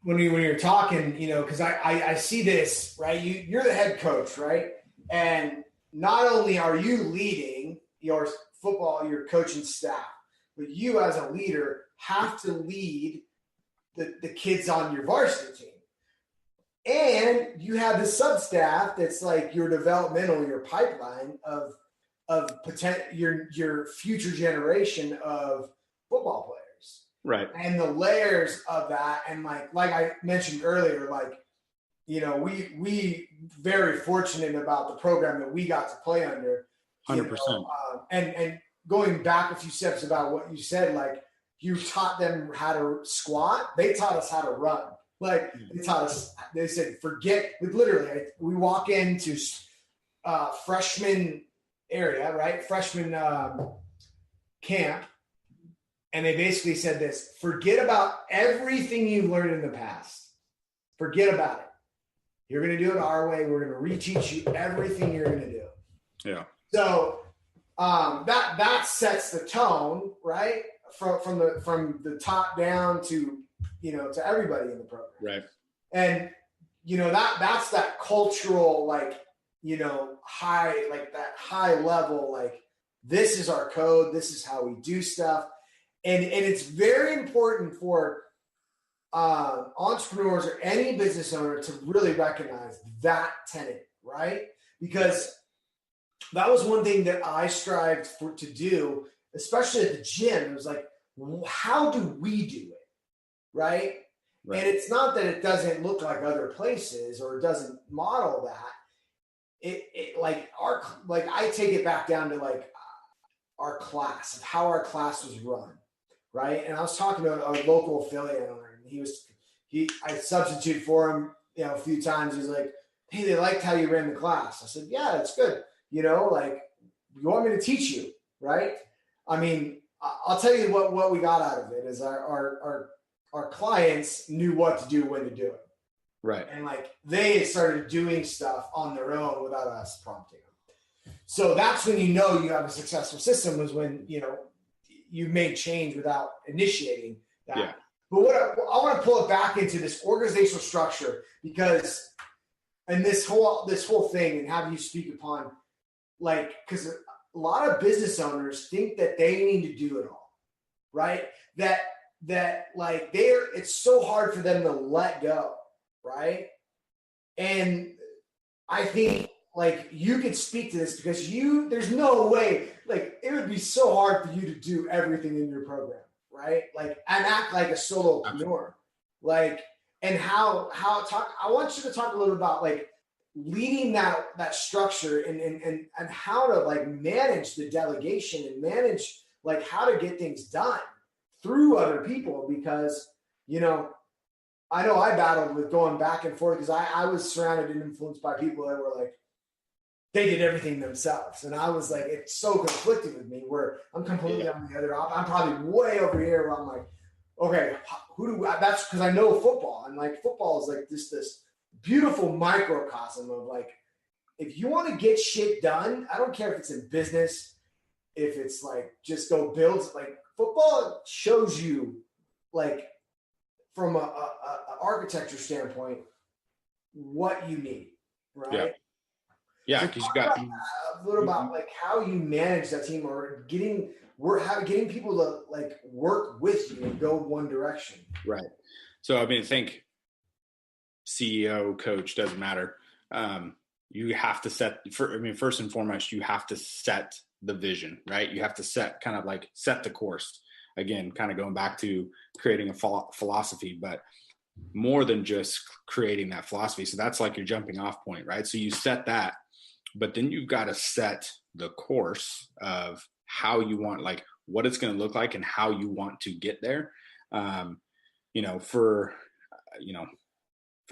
when you're talking, cause I see this, right. You're the head coach, right. And not only are you leading your coaching staff, but you as a leader have to lead the kids on your varsity team. And you have the sub staff that's like your developmental, your pipeline of potential, your future generation of football players. Right. And the layers of that. And like I mentioned earlier, we very fortunate about the program that we got to play under. 100%. And going back a few steps about what you said, like you taught them how to squat. They taught us how to run. Like they taught us, they said, forget, literally, we walk into freshman area, right? Freshman camp. And they basically said this: forget about everything you learned in the past. Forget about it. You're going to do it our way. We're going to reteach you everything you're going to do. Yeah. So that sets the tone, right? From the top down to everybody in the program. Right. And that's that cultural, high level, this is our code, this is how we do stuff. And it's very important for entrepreneurs or any business owner to really recognize that tenet, right? Because that was one thing that I strived to do, especially at the gym. It was like, how do we do it, right? And it's not that it doesn't look like other places or it doesn't model that. I take it back down to our class, of how our class was run, right? And I was talking to a local affiliate owner, and I substituted for him, a few times. He's like, hey, they liked how you ran the class. I said, yeah, that's good. You want me to teach you, right? I mean, I'll tell you what we got out of it is our clients knew what to do, when to do it. Right. And they started doing stuff on their own without us prompting them. So that's when you have a successful system, was when, you made change without initiating that. Yeah. But I want to pull it back into this organizational structure, because, and this whole thing, and have you speak upon, because a lot of business owners think that they need to do it all, right? That it's so hard for them to let go, right? And I think you could speak to this, because there's no way, it would be so hard for you to do everything in your program, right? And act like a solopreneur, and I want you to talk a little about leading that structure and how to manage the delegation and manage how to get things done through other people because, you know I battled with going back and forth because I was surrounded and influenced by people that were like, they did everything themselves. And I was like, it's so conflicting with me where I'm completely on the other opposite. I'm probably way over here where I'm like, okay, that's because I know football. And like football is like this beautiful microcosm of like, if you want to get shit done, I don't care if it's in business, if it's like just go build, like football shows you like from a architecture standpoint what you need, right? Yeah, because you got a little about like how you manage that team or getting people to like work with you and go one direction. Right. So I mean, I think CEO, coach doesn't matter. You have to first and foremost, you have to set the vision, right? You have to set the course. Again, kind of going back to creating a philosophy, but more than just creating that philosophy. So that's like your jumping off point, right? So you set that, but then you've got to set the course of how you want, like what it's going to look like and how you want to get there. For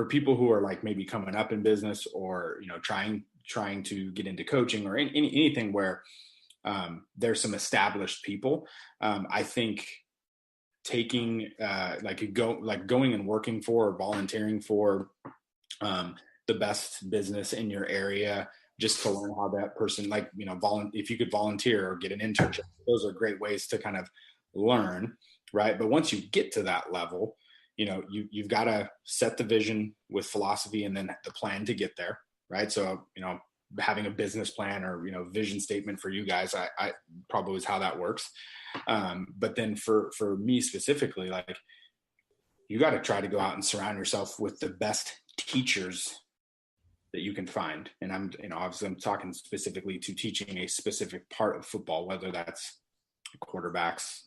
people who are like maybe coming up in business or, trying to get into coaching or anything where there's some established people. I think taking going and working for or volunteering for the best business in your area just to learn how that person, if you could volunteer or get an internship, those are great ways to kind of learn, right? But once you get to that level, you've got to set the vision with philosophy and then the plan to get there, right? So, having a business plan or, vision statement for you guys, I probably is how that works. But then for me specifically, like you got to try to go out and surround yourself with the best teachers that you can find. And obviously I'm talking specifically to teaching a specific part of football, whether that's quarterbacks,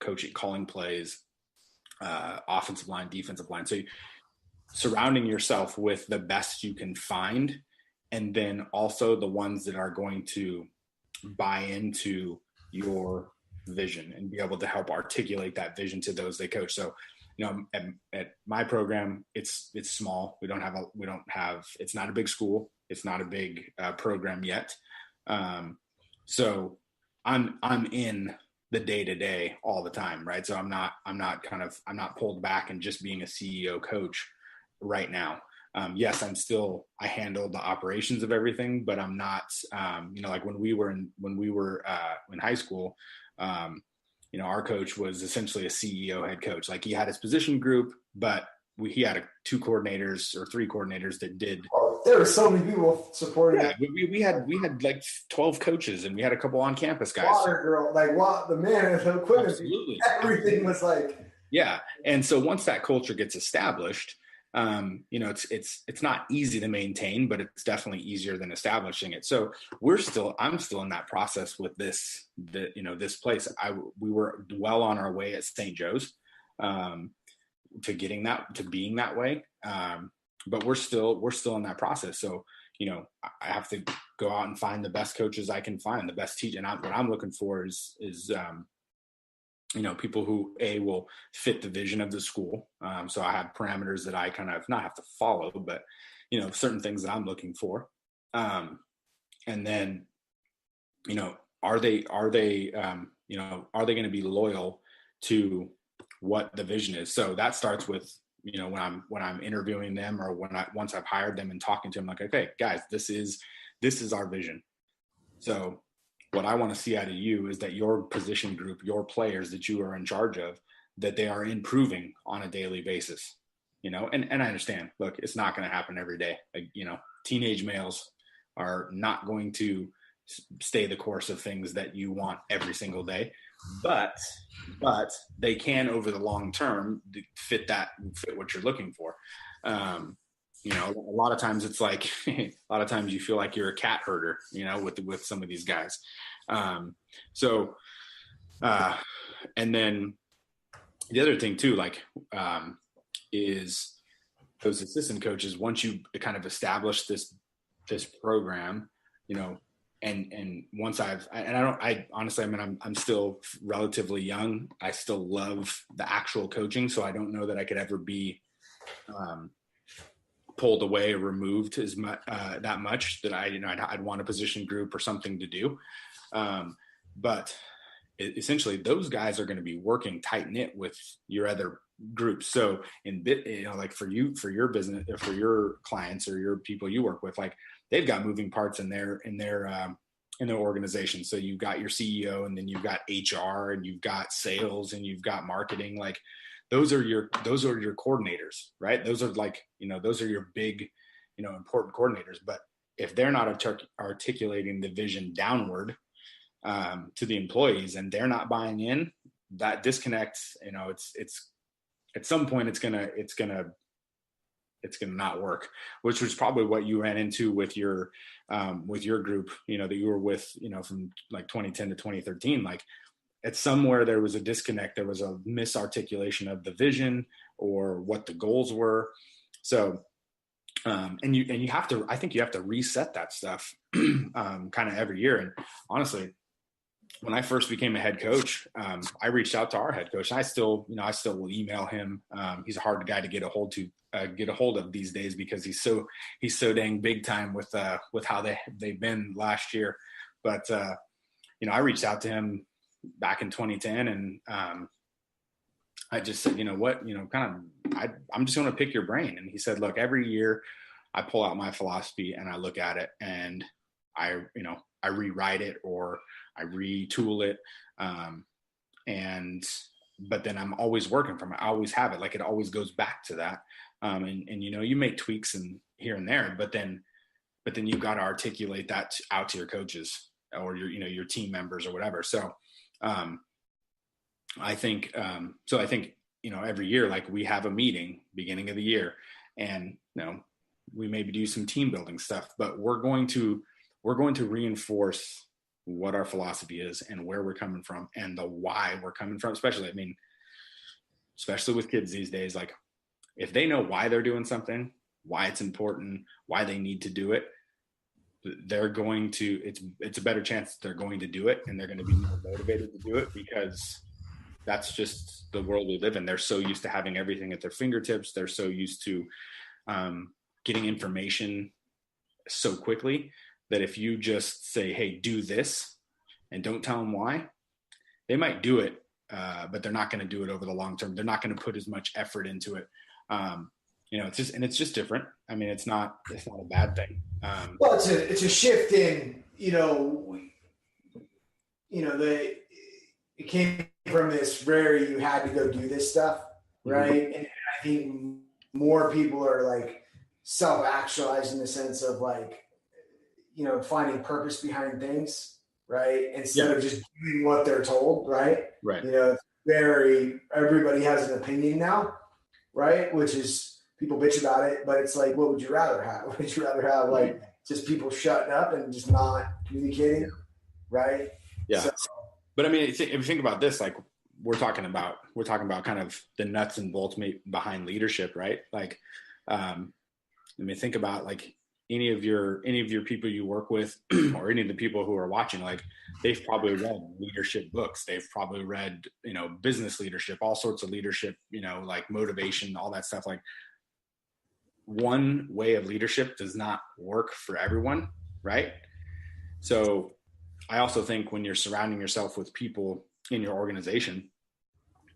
coaching, calling plays, offensive line, defensive line. So surrounding yourself with the best you can find, and then also the ones that are going to buy into your vision and be able to help articulate that vision to those they coach. So, at my program, it's small. We don't have, it's not a big school. It's not a big program yet. So I'm in the day-to-day all the time, right? So I'm not pulled back and just being a CEO coach right now. Yes, I handle the operations of everything, but I'm not, like when we were in high school, our coach was essentially a CEO head coach. Like he had his position group, but he had 2 coordinators or 3 coordinators that did. Oh, there were so many people supporting. Yeah, we had like 12 coaches, and we had a couple on campus guys. Water girl, like the man, the equipment, absolutely, everything was like. Yeah, and so once that culture gets established, it's not easy to maintain, but it's definitely easier than establishing it. So I'm still in that process with this place. We were well on our way at St. Joe's, to getting that, to being that way. But we're still in that process. So, I have to go out and find the best coaches I can find, the best teacher. And what I'm looking for is people who will fit the vision of the school. So I have parameters that I kind of not have to follow, but, certain things that I'm looking for. And then, are they going to be loyal to what the vision is? So that starts with, when I'm interviewing them or once I've hired them and talking to them, like, okay, guys, this is our vision. So what I want to see out of you is that your position group, your players that you are in charge of, that they are improving on a daily basis, and I understand, look, it's not going to happen every day. Like, teenage males are not going to stay the course of things that you want every single day, but they can, over the long term, fit what you're looking for. A lot of times it's like, a lot of times you feel like you're a cat herder, with some of these guys. And then the other thing too, is those assistant coaches, once you kind of establish this program, and once I honestly, I mean, I'm still relatively young. I still love the actual coaching. So I don't know that I could ever be, pulled away or removed as much, that much that I'd want a position group or something to do. But essentially those guys are going to be working tight knit with your other groups. So like for your business, or for your clients or your people you work with, like they've got moving parts in their organization. So you've got your CEO, and then you've got HR, and you've got sales, and you've got marketing. Like those are your coordinators, right? Those are like, those are your big, important coordinators. But if they're not articulating the vision downward, to the employees, and they're not buying in, that disconnects, it's at some point it's gonna not work, which was probably what you ran into with your group, that you were with, from like 2010 to 2013. Like at somewhere there was a disconnect, there was a misarticulation of the vision or what the goals were. So and you have to, I think you have to reset that stuff kind of every year. And honestly, when I first became a head coach, I reached out to our head coach. I still will email him. He's a hard guy to get a hold of these days, because he's so dang big time with how they've been last year. But I reached out to him back in 2010, and I just said, I'm just going to pick your brain. And he said, look, every year I pull out my philosophy and I look at it, and I rewrite it or I retool it. But then I'm always working from it. I always have it. Like it always goes back to that. And you make tweaks and here and there, but then you've got to articulate that out to your coaches or your team members or whatever. So, I think every year, like we have a meeting beginning of the year, and, we maybe do some team building stuff, but we're going to reinforce what our philosophy is and where we're coming from and the why we're coming from, especially with kids these days. Like if they know why they're doing something, why it's important, why they need to do it, it's a better chance that they're going to do it, and they're going to be more motivated to do it, because that's just the world we live in. They're so used to having everything at their fingertips. They're so used to getting information so quickly that if you just say, hey, do this, and don't tell them why, they might do it, but they're not going to do it over the long term. They're not going to put as much effort into it. It's just different. I mean, it's not a bad thing. Well, it's a shift in, it came from this rare, you had to go do this stuff, right? Mm-hmm. And I think more people are like self-actualized in the sense of like, finding purpose behind things, right? Instead of just doing what they're told, right? Right. Everybody has an opinion now, right? Which is, people bitch about it, but it's like, what would you rather have? Would you rather have like just people shutting up and just not communicating, right? Yeah. So, but I mean, if you think about this, like we're talking about kind of the nuts and bolts behind leadership, right? Like, think about like any of your people you work with or any of the people who are watching, like they've probably read leadership books. They've probably read, business leadership, all sorts of leadership, like motivation, all that stuff. Like one way of leadership does not work for everyone. Right. So I also think when you're surrounding yourself with people in your organization,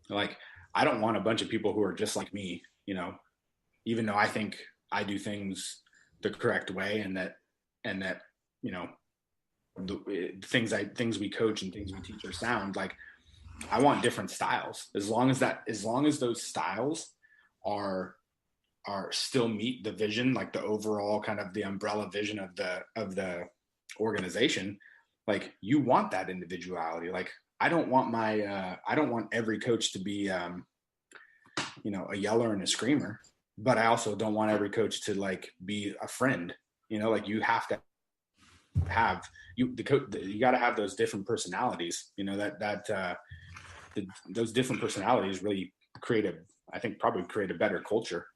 like I don't want a bunch of people who are just like me, even though I think I do things the correct way, and that the things we coach and things we teach are sound. Like I want different styles, as long as those styles are still meet the vision, like the overall kind of the umbrella vision of the organization. Like you want that individuality. Like I don't want every coach to be a yeller and a screamer, but I also don't want every coach to like be a friend. Like you have to have you got to have those different personalities. Those different personalities really create a better culture,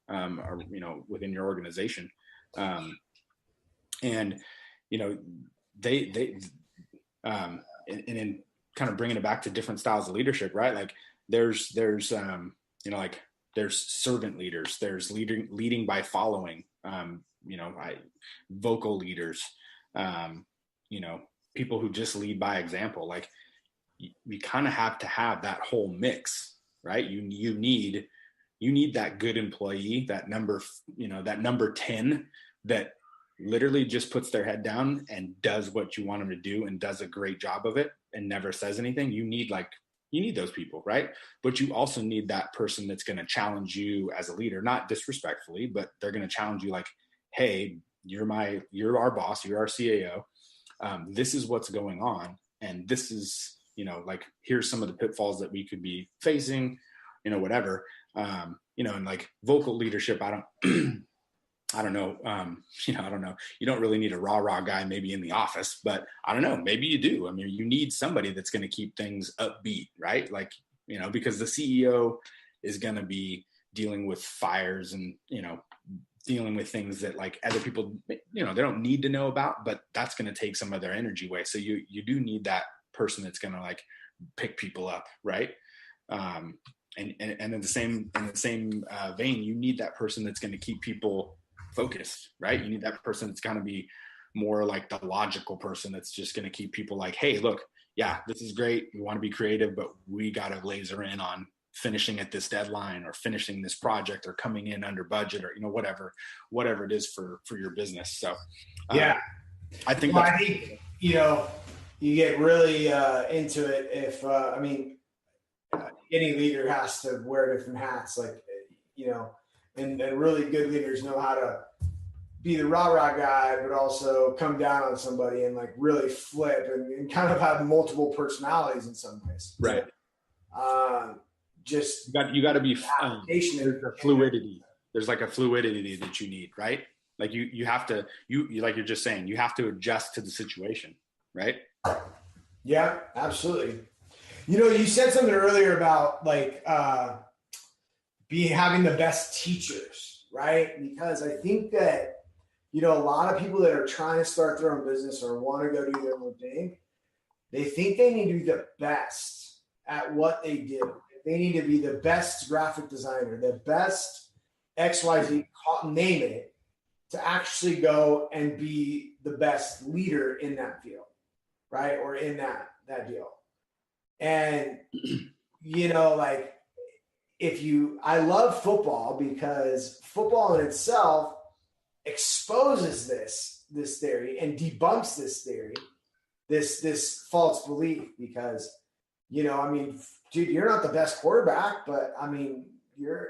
within your organization. And and in kind of bringing it back to different styles of leadership, right? Like there's like there's servant leaders, there's leading by following, vocal leaders, people who just lead by example. Like you kind of have to have that whole mix, right? You need that good employee, that number 10 that literally just puts their head down and does what you want them to do and does a great job of it and never says anything. You need those people, right? But you also need that person that's going to challenge you as a leader, not disrespectfully, but they're going to challenge you like, hey, you're our boss, you're our CAO. This is what's going on. And this is, here's some of the pitfalls that we could be facing, whatever. And like vocal leadership, I don't know. I don't know. You don't really need a rah guy maybe in the office, but I don't know. Maybe you do. I mean, you need somebody that's going to keep things upbeat, right? Like, because the CEO is going to be dealing with fires and, dealing with things that like other people, they don't need to know about, but that's going to take some of their energy away. So you do need that person that's going to like pick people up, right? And in the same vein, you need that person that's going to keep people focused, right? You need that person that's going to be more like the logical person that's just going to keep people like, hey, look, yeah, this is great. We want to be creative, but we got to laser in on finishing at this deadline or finishing this project or coming in under budget or, whatever it is for your business. So, I think, you get really into it if, any leader has to wear different hats, like, and really good leaders know how to be the rah-rah guy, but also come down on somebody and like really flip and kind of have multiple personalities in some ways. Right. Just you got to be there's a fluidity. There's like a fluidity that you need, right? Like you have to, like you're just saying, you have to adjust to the situation, right? Yeah, absolutely. You said something earlier about like having the best teachers, right? Because I think that, a lot of people that are trying to start their own business or want to go do their own thing, they think they need to be the best at what they do. They need to be the best graphic designer, the best XYZ, name it, to actually go and be the best leader in that field, right? Or in that deal. And, like I love football because football in itself exposes this theory and debunks this theory, this false belief because, dude, you're not the best quarterback, but you're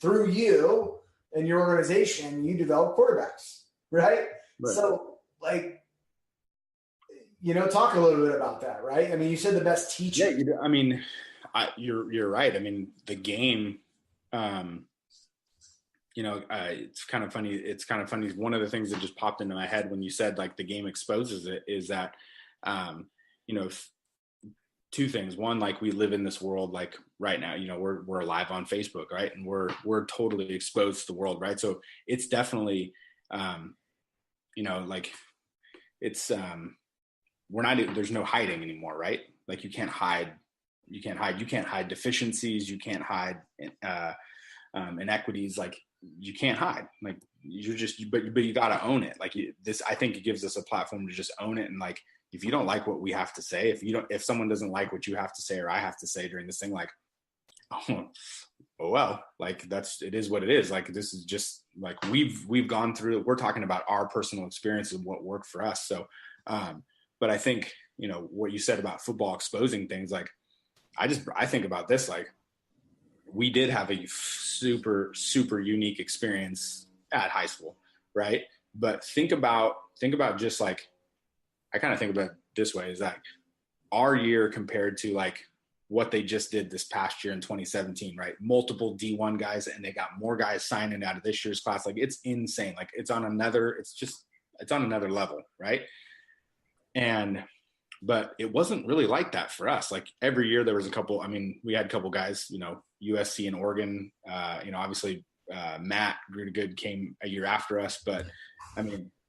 through you and your organization, you develop quarterbacks, right? So like, talk a little bit about that, right? You said the best teacher. Yeah, you're right. The game, it's kind of funny. One of the things that just popped into my head when you said like the game exposes it is that, two things. One, like we live in this world, like right now, we're live on Facebook, right? And we're totally exposed to the world, right? So it's definitely, like it's, there's no hiding anymore, right? Like you can't hide deficiencies. You can't hide, inequities. Like you can't hide, like but you got to own it. Like I think it gives us a platform to just own it. And like, if you don't like what we have to say, if someone doesn't like what you have to say or I have to say during this thing, like, oh well, like it is what it is. Like, this is just like, we've gone through, we're talking about our personal experience and what worked for us. So, but I think, what you said about football exposing things, like, I think about this, like, we did have a super, super unique experience at high school. Right. But think about just like, I kind of think about it this way, is that our year compared to like what they just did this past year in 2017, right? Multiple D1 guys, and they got more guys signing out of this year's class. Like, it's insane. Like it's on another level. Right. But it wasn't really like that for us. Like every year there was a couple, we had a couple guys, USC and Oregon, obviously Matt Good came a year after us, but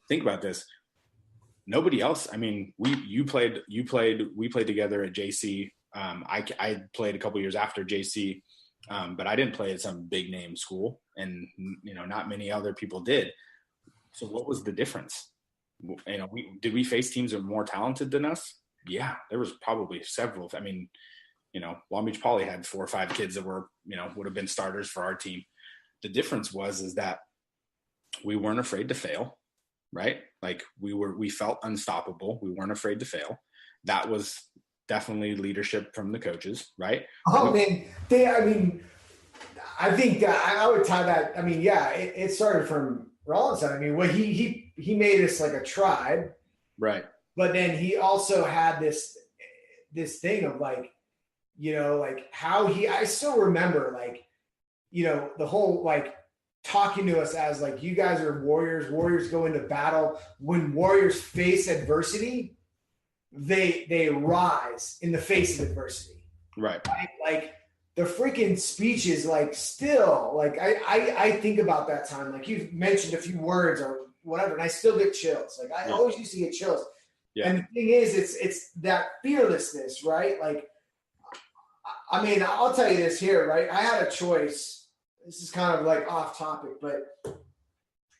think about this. nobody else. I mean, we played together at JC. I played a couple years after JC, but I didn't play at some big name school, and not many other people did. So what was the difference? Did we face teams that were more talented than us? Yeah, there was probably several. I mean, Long Beach Poly had 4 or 5 kids that were, would have been starters for our team. The difference is that we weren't afraid to fail, right? Like we felt unstoppable. We weren't afraid to fail. That was definitely leadership from the coaches, right? Oh man, I think I would tie that. I mean, yeah, it started from Rollinson. I mean, what he made us like a tribe, right? But then he also had this thing of like, like how I still remember like, the whole like talking to us as like, you guys are warriors go into battle. When warriors face adversity, they rise in the face of adversity. Right. Like the freaking speeches, like still like I think about that time. Like you've mentioned a few words or whatever, and I still get chills. Like I always used to get chills. Yeah. And the thing is, it's that fearlessness, right? Like, I mean, I'll tell you this here, right? I had a choice. This is kind of like off topic, but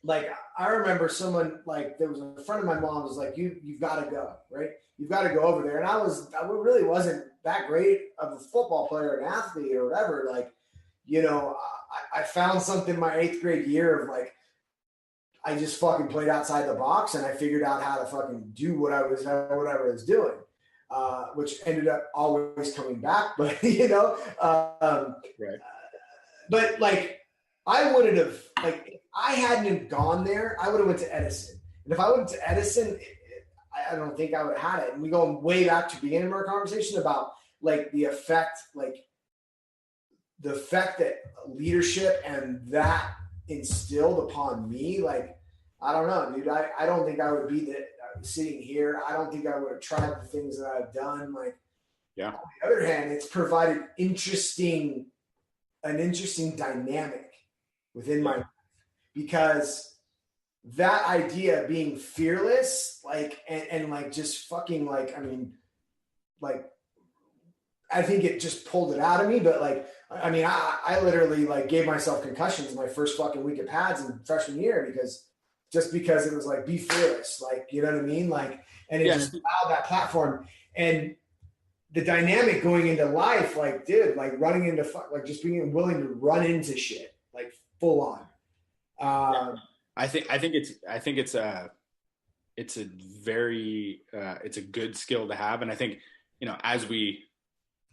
like I remember someone like there was a friend of my mom was like, you've got to go, right? You've got to go over there. And I really wasn't that great of a football player, an athlete or whatever. Like, I found something my 8th grade year of like, I just fucking played outside the box and I figured out how to fucking do what I was doing, which ended up always coming back. But, right. But like, I wouldn't have, like, if I hadn't gone there, I would have went to Edison. And if I went to Edison, I don't think I would have had it. And we go way back to the beginning of our conversation about like the effect that leadership and that instilled upon me. Like, I don't know, dude. I don't think I would be sitting here. I don't think I would have tried the things that I've done. Like, yeah. On the other hand, it's provided an interesting dynamic within my life, because that idea of being fearless, like, and like just fucking like, I mean, like, I think it just pulled it out of me. But like, I mean, I literally like gave myself concussions my first fucking week of pads in freshman year because it was like, be fearless, like, you know what I mean? Like, and it just allowed that platform and the dynamic going into life, like, dude, like running into like just being willing to run into shit, like full on. I think it's a very it's a good skill to have. And I think,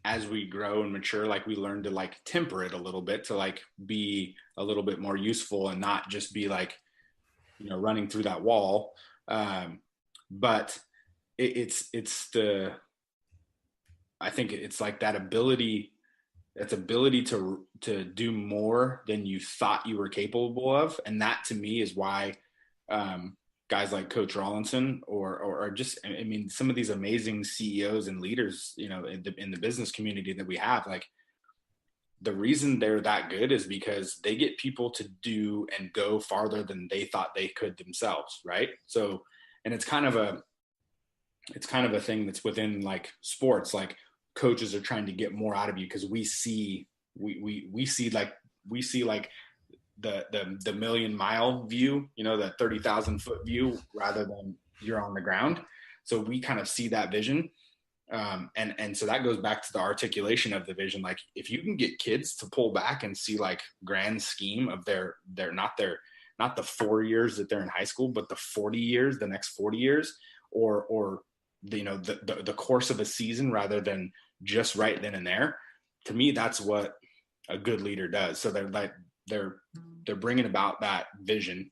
as we grow and mature, like we learn to like temper it a little bit to like be a little bit more useful and not just be like, running through that wall. But I think it's like that ability to do more than you thought you were capable of. And that to me is why guys like Coach Rollinson or just, I mean, some of these amazing CEOs and leaders, in the business community that we have, like the reason they're that good is because they get people to do and go farther than they thought they could themselves. Right. So, and it's kind of a thing that's within like sports, like coaches are trying to get more out of you because we see like the million-mile view, the 30,000 foot view rather than you're on the ground. So we kind of see that vision. And so that goes back to the articulation of the vision. Like if you can get kids to pull back and see like grand scheme of their not the 4 years that they're in high school, but the 40 years, the next 40 years, or the course of a season rather than just right then and there. To me, that's what a good leader does. So they're bringing about that vision,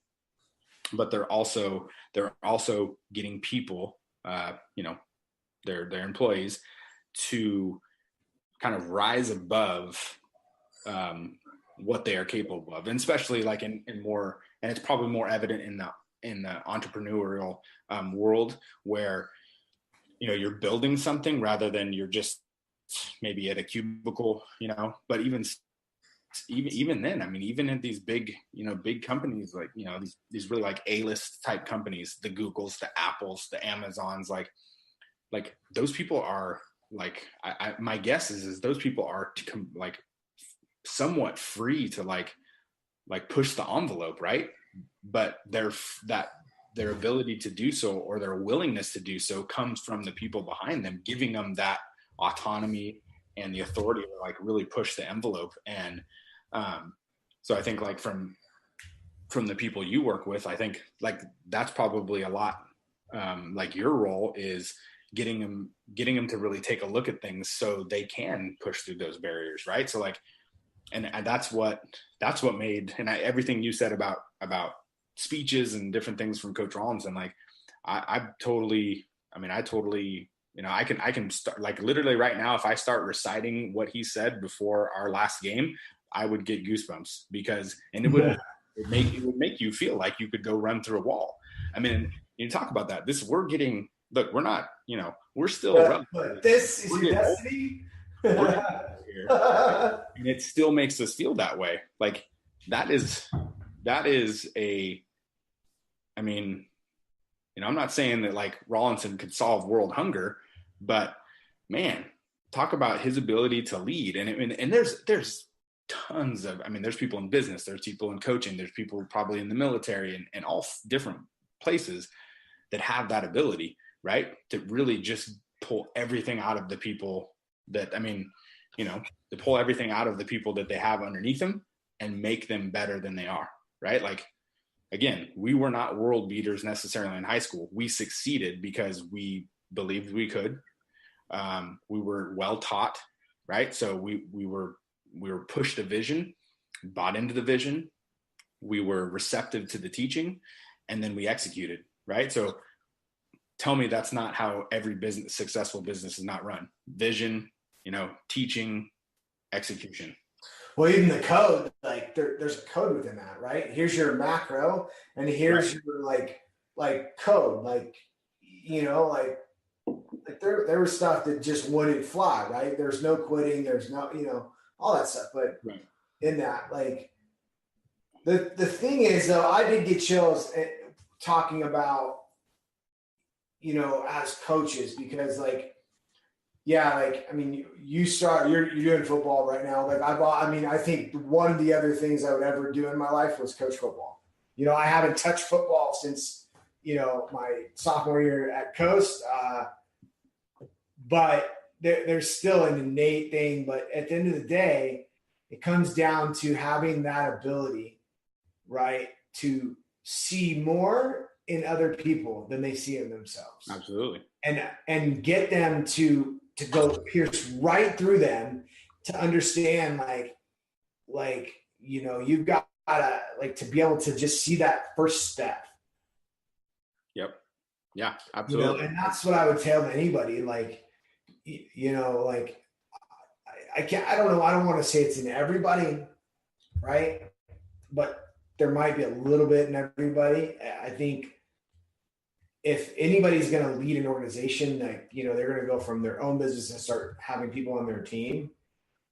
but they're also getting people, their employees to kind of rise above what they are capable of, and especially like in more, and it's probably more evident in the entrepreneurial world where you're building something rather than you're just maybe at a cubicle, but even even then, I mean, even in these big, big companies, like, these really like A-list type companies, the Googles, the Apples, the Amazons, like those people are like, my guess is those people are like somewhat free to like push the envelope, right? But their ability to do so, or their willingness to do so, comes from the people behind them, giving them that autonomy and the authority to like really push the envelope. And so I think like from the people you work with, I think like that's probably a lot like your role is getting them to really take a look at things so they can push through those barriers, right? So like, and that's what made, and everything you said about speeches and different things from Coach Rollins, and like I totally, I can start, like literally right now, if I start reciting what he said before our last game, I would get goosebumps, because, and it would make you feel like you could go run through a wall. I mean, you talk about that. We're not, we're still. But this is your destiny. And it still makes us feel that way. Like that is I mean, I'm not saying that like Rawlinson could solve world hunger, but man, talk about his ability to lead. And there's tons of, there's people in business, there's people in coaching, there's people probably in the military and all different places that have that ability, right? To really just pull everything out of the people that, to pull everything out of the people that they have underneath them and make them better than they are, right? Like, again, we were not world beaters necessarily in high school. We succeeded because we believed we could. We were well taught, right? So we were pushed a vision, bought into the vision. We were receptive to the teaching, and then we executed, right? So tell me that's not how every successful business is not run. Vision, teaching, execution. Well, even the code, like there's a code within that, right? Here's your macro, and here's your like code, like there was stuff that just wouldn't fly, right? There's no quitting, there's no, all that stuff. But in that, like the thing is, though, I did get chills talking about, as coaches, because you're doing football right now. Like I think one of the other things I would ever do in my life was coach football. I haven't touched football since, my sophomore year at Coast. But there's still an innate thing. But at the end of the day, it comes down to having that ability, right, to see more in other people than they see in themselves. Absolutely. And get them to go pierce right through them to understand, you've got to be able to just see that first step. Yep. Yeah, absolutely. And that's what I would tell anybody. I don't know. I don't want to say it's in everybody, right? But there might be a little bit in everybody. I think if anybody's going to lead an organization, they're going to go from their own business and start having people on their team.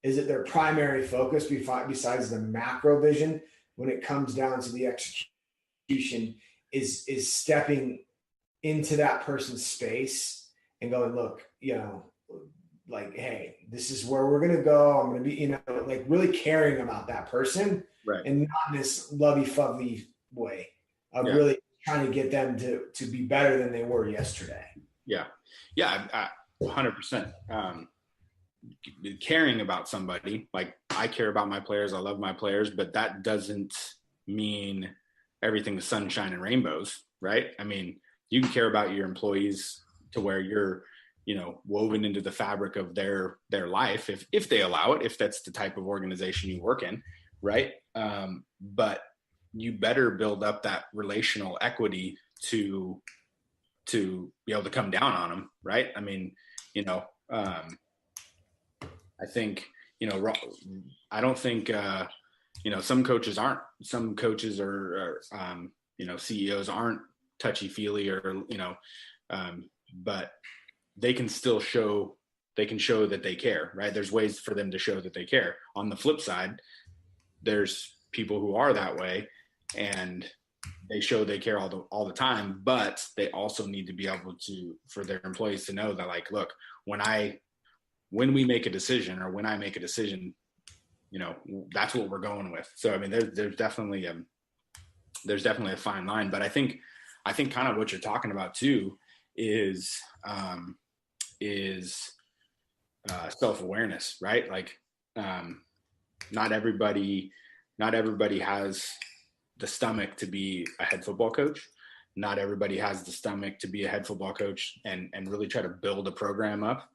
Is it their primary focus besides the macro vision when it comes down to the execution is stepping into that person's space and going, look, hey, this is where we're going to go. I'm going to be, really caring about that person, right? And not in this lovey-fuzzy way of really trying to get them to be better than they were yesterday. Yeah. 100%. Caring about somebody, like I care about my players. I love my players, but that doesn't mean everything is sunshine and rainbows, right? You can care about your employees to where you're, woven into the fabric of their life, if they allow it, if that's the type of organization you work in, right? But you better build up that relational equity to be able to come down on them, right? I think, I don't think, some coaches are CEOs aren't touchy-feely or, but they can still show that they care, right? There's ways for them to show that they care. On the flip side, there's people who are that way and they show they care all the time, but they also need to be able to, for their employees to know that, like, look, when we make a decision, or when I make a decision, you know, that's what we're going with. So, I mean, there's definitely a fine line, but I think kind of what you're talking about too is self-awareness, right? Like, not everybody has the stomach to be a head football coach. Not everybody has the stomach to be a head football coach and really try to build a program up.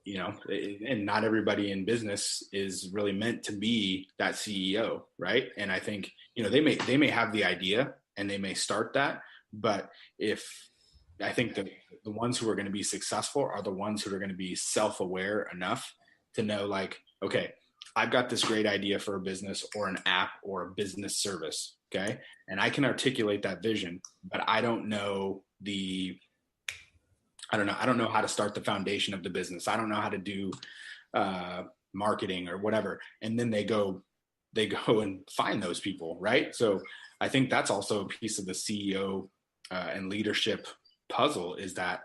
You know, and not everybody in business is really meant to be that CEO, right? And I think, you know, they may have the idea and they may start that, but I think the ones who are going to be successful are the ones who are going to be self-aware enough to know, like, okay, I've got this great idea for a business or an app or a business service, okay? And I can articulate that vision, but I don't know how to start the foundation of the business. I don't know how to do marketing or whatever. And then they go and find those people, right? So I think that's also a piece of the CEO and leadership puzzle, is that,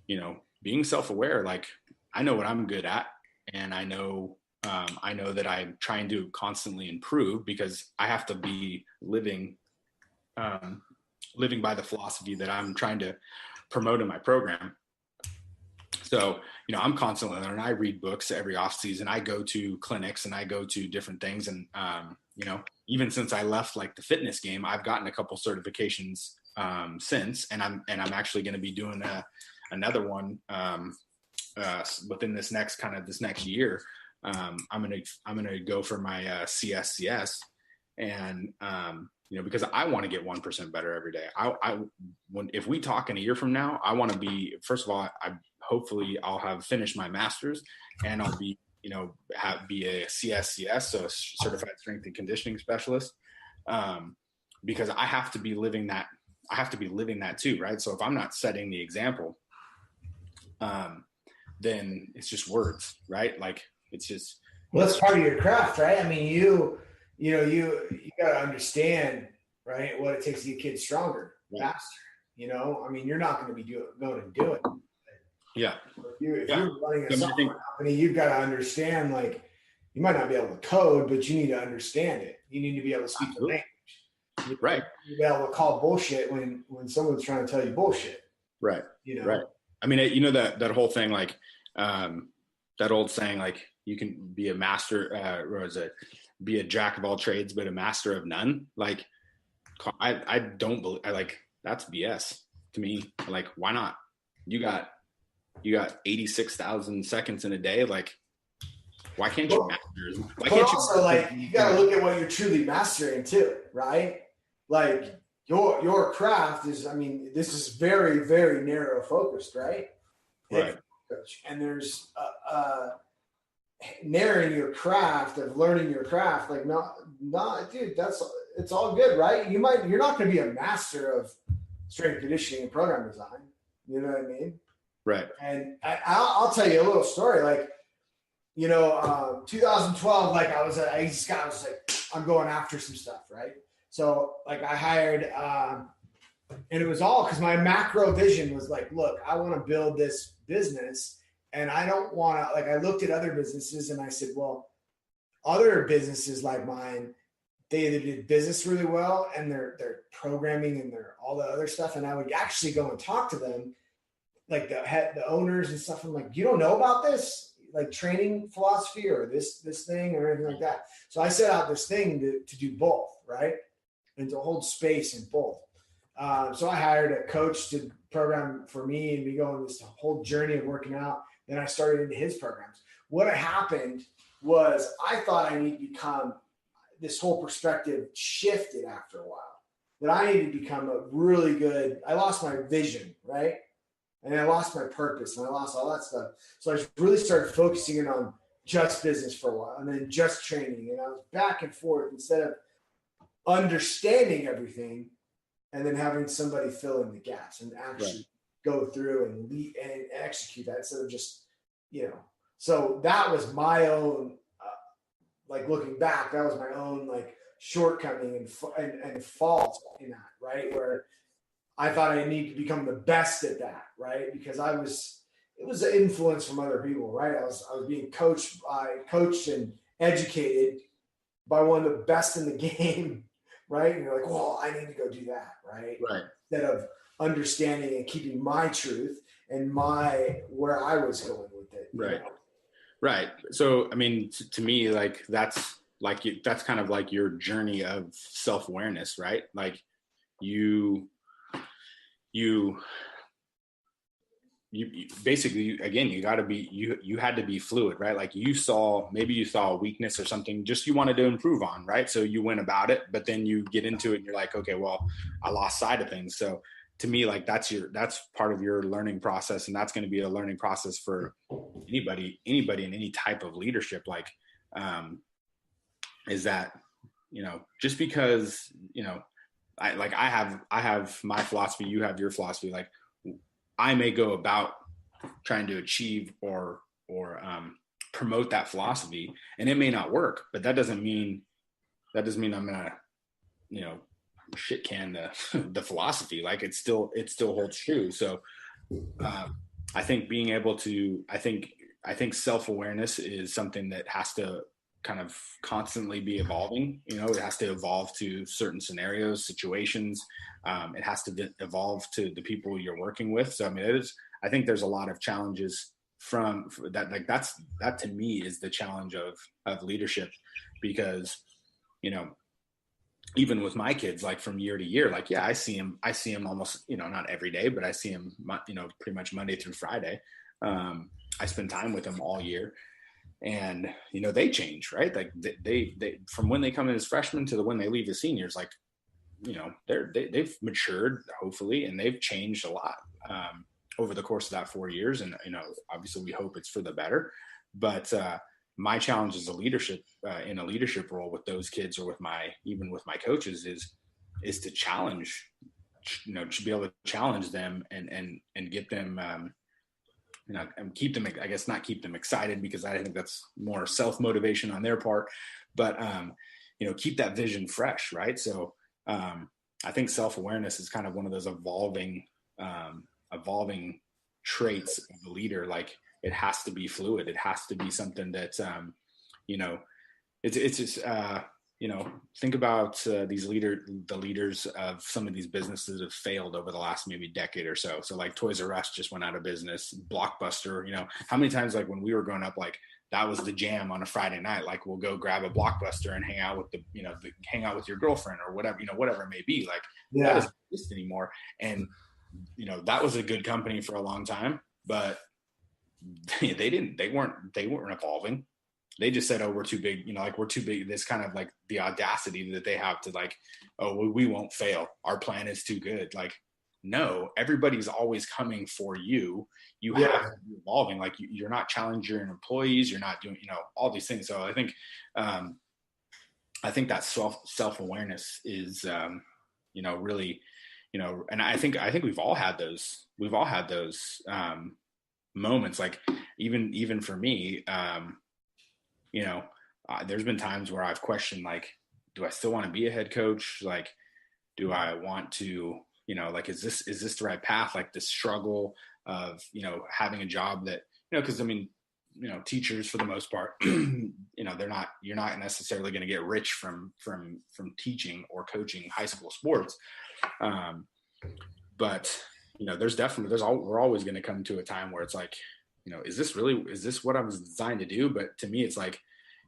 you know, being self-aware, like, I know what I'm good at, and I know that I'm trying to constantly improve, because I have to be living by the philosophy that I'm trying to promote in my program. So, you know, I'm constantly learning. I read books every off season. I go to clinics and I go to different things. And, you know, even since I left, like, the fitness game, I've gotten a couple certifications since, and I'm actually going to be doing another one within this next year. I'm going to go for my CSCS, and you know, because I want to get 1% better every day. If we talk in a year from now, I want to be, first of all, hopefully I'll have finished my master's, and I'll be, you know, be a CSCS, so a certified strength and conditioning specialist, because I have to be living that. I have to be living that too, right? So if I'm not setting the example, then it's just words, right? Like, it's just. Well, that's part of your craft, right? I mean, you got to understand, right, what it takes to get kids stronger, faster. You know, I mean, you're not going to be going to do it. Yeah. If you're running a software company, you've got to understand, like, you might not be able to code, but you need to understand it. You need to be able to speak the language. Right. You be able to call bullshit when someone's trying to tell you bullshit. Right. You know? Right. I mean, you know, that whole thing, like, that old saying, like, you can be a master, be a jack of all trades, but a master of none. Like, I don't believe, like, that's BS to me. Like, why not? You got 86,000 seconds in a day. Like, why can't you master? Why can't also, like, you got to look at what you're truly mastering too, right? Like, your craft is, I mean, this is very, very narrow focused, right? Right. And there's narrowing your craft, of learning your craft. Like, not, dude, it's all good, right? You're not going to be a master of strength conditioning and program design. You know what I mean? Right. And I'll tell you a little story. Like, you know, 2012, like, I was like, I'm going after some stuff, right? So, like, I hired, and it was all because my macro vision was like, look, I want to build this business, and I don't want to, like, I looked at other businesses and I said, well, other businesses like mine, they either did business really well and they're programming and they're all the other stuff. And I would actually go and talk to them, like the owners and stuff. I'm like, you don't know about this, like, training philosophy or this thing or anything like that. So I set out this thing to do both, right? And to hold space in both. So I hired a coach to program for me, and we go on this whole journey of working out. Then I started into his programs. What happened was, I thought I need to become, this whole perspective shifted after a while, that I need to become I lost my vision, right? And I lost my purpose, and I lost all that stuff. So I really started focusing in on just business for a while, and then just training. And I was back and forth, instead of understanding everything and then having somebody fill in the gaps and actually go through and lead and execute that, instead of just, you know. So that was my own like looking back, that was my own like shortcoming and fault in that, right? Where I thought I need to become the best at that, right? Because it was an influence from other people, right? I was being coached and educated by one of the best in the game, right? And you're like, well, I need to go do that, right? Right. Instead of understanding and keeping my truth and where I was going with it. Right. Right. So, I mean, to me, like, that's kind of like your journey of self-awareness, right? Like you basically, again, you got to be, you had to be fluid, right? Like maybe you saw a weakness or something just you wanted to improve on, right? So you went about it, but then you get into it and you're like, okay, well, I lost sight of things. So to me, like that's part of your learning process. And that's going to be a learning process for anybody in any type of leadership. Like, is that, just because, I have my philosophy, you have your philosophy. Like, I may go about trying to achieve or promote that philosophy, and it may not work, but that doesn't mean I'm gonna, shit can the philosophy. Like it still holds true. So I think being able to, I think self-awareness is something that has to kind of constantly be evolving. It has to evolve to certain scenarios, situations. It has to evolve to the people you're working with. So, I mean, I think there's a lot of challenges from that. Like that to me is the challenge of leadership, because, even with my kids, like from year to year, like, yeah, I see him almost, not every day, but I see him, pretty much Monday through Friday. I spend time with them all year. And, they change, right? Like they from when they come in as freshmen to when they leave as seniors, like, they've matured, hopefully, and they've changed a lot over the course of that 4 years. And, obviously we hope it's for the better. But my challenge as in a leadership role with those kids, or even with my coaches, is to challenge, to be able to challenge them and get them, and keep them, I guess not keep them excited, because I think that's more self-motivation on their part, but, keep that vision fresh. Right. So I think self-awareness is kind of one of those evolving traits of the leader. Like it has to be fluid. It has to be something that, it's just, think about the leaders of some of these businesses that have failed over the last maybe decade or so. So like Toys R Us just went out of business. Blockbuster, how many times, like when we were growing up, like that was the jam on a Friday night. Like we'll go grab a Blockbuster and hang out with hang out with your girlfriend or whatever, whatever it may be. Like that doesn't exist anymore. And, that was a good company for a long time, but they weren't evolving. They just said, oh, we're too big, we're too big. This kind of like the audacity that they have to like, oh, we won't fail. Our plan is too good. Like, no, everybody's always coming for you. You have to be evolving. Like you're not challenging your employees. You're not doing, all these things. So I think that self-awareness is, really, and I think we've all had those moments. Like even for me, there's been times where I've questioned, like, do I still want to be a head coach? Like, do I want to, like, is this the right path? Like the struggle of, having a job that, cause I mean, teachers for the most part, you're not necessarily going to get rich from teaching or coaching high school sports. But, we're always going to come to a time where it's like, is this what I was designed to do? But to me, it's like,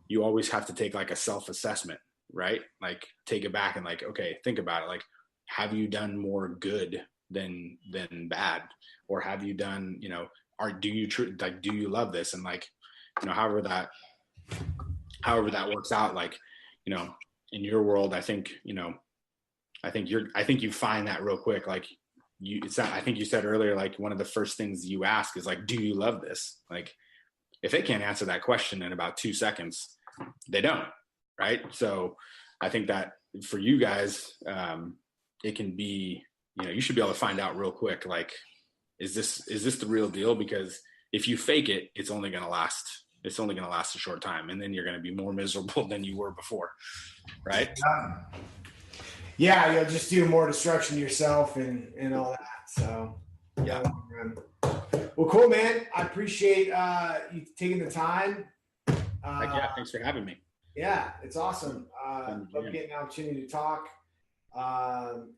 you always have to take like a self-assessment, right? Like take it back and like, okay, think about it. Like, have you done more good than bad? Or have you done, do you love this? And like, however that works out, like, in your world, I think you find that real quick. Like I think you said earlier, like one of the first things you ask is like, do you love this? Like if they can't answer that question in about 2 seconds, they don't. Right. So I think that for you guys, it can be, you should be able to find out real quick, like, is this the real deal? Because if you fake it, it's only going to last, it's only going to last a short time, and then you're going to be more miserable than you were before, right? Yeah, you'll just do more destruction to yourself and all that. So yeah. Well, cool, man. I appreciate you taking the time. Yeah, thanks for having me. Yeah, it's awesome. Love getting an opportunity to talk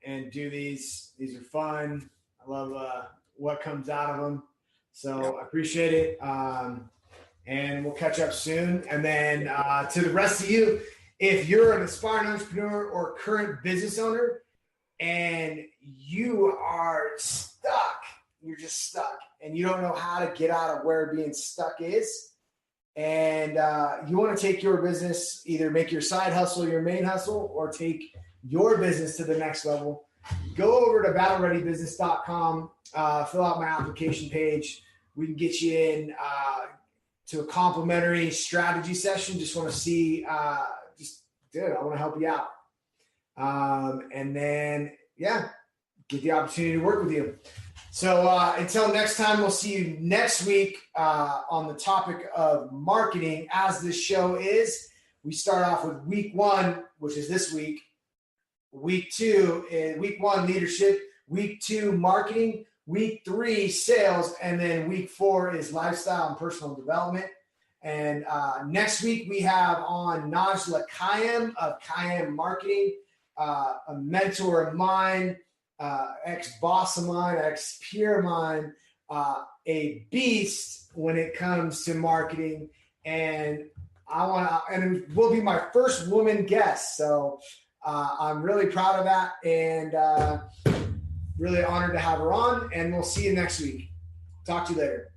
and do these. These are fun. I love what comes out of them. So I appreciate it. And we'll catch up soon. And then to the rest of you, if you're an aspiring entrepreneur or current business owner and you are stuck, you're just stuck and you don't know how to get out of where being stuck is, and you want to take your business, either make your side hustle your main hustle or take your business to the next level, go over to battlereadybusiness.com, fill out my application page. We can get you in to a complimentary strategy session. Just want to see, I want to help you out. And then, get the opportunity to work with you. So until next time, we'll see you next week on the topic of marketing. As this show is, we start off with week 1, which is this week. Week 2, week 1, leadership. Week 2, marketing. Week 3, sales. And then week 4 is lifestyle and personal development. And next week, we have on Najla Kayam of Kayam Marketing, a mentor of mine, ex-boss of mine, ex-peer of mine, a beast when it comes to marketing. And it will be my first woman guest. So I'm really proud of that and really honored to have her on. And we'll see you next week. Talk to you later.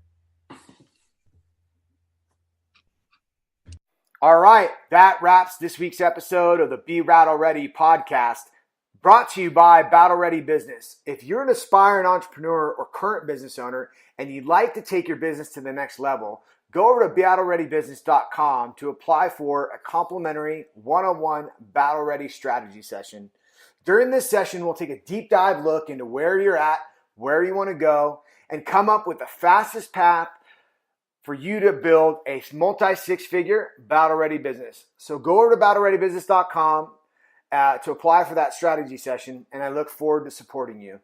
All right, that wraps this week's episode of the Be Rattle Ready podcast, brought to you by Battle Ready Business. If you're an aspiring entrepreneur or current business owner and you'd like to take your business to the next level, go over to battlereadybusiness.com to apply for a complimentary one-on-one Battle Ready strategy session. During this session, we'll take a deep dive look into where you're at, where you want to go, and come up with the fastest path for you to build a multi-six-figure Battle Ready business. So go over to battlereadybusiness.com to apply for that strategy session, and I look forward to supporting you.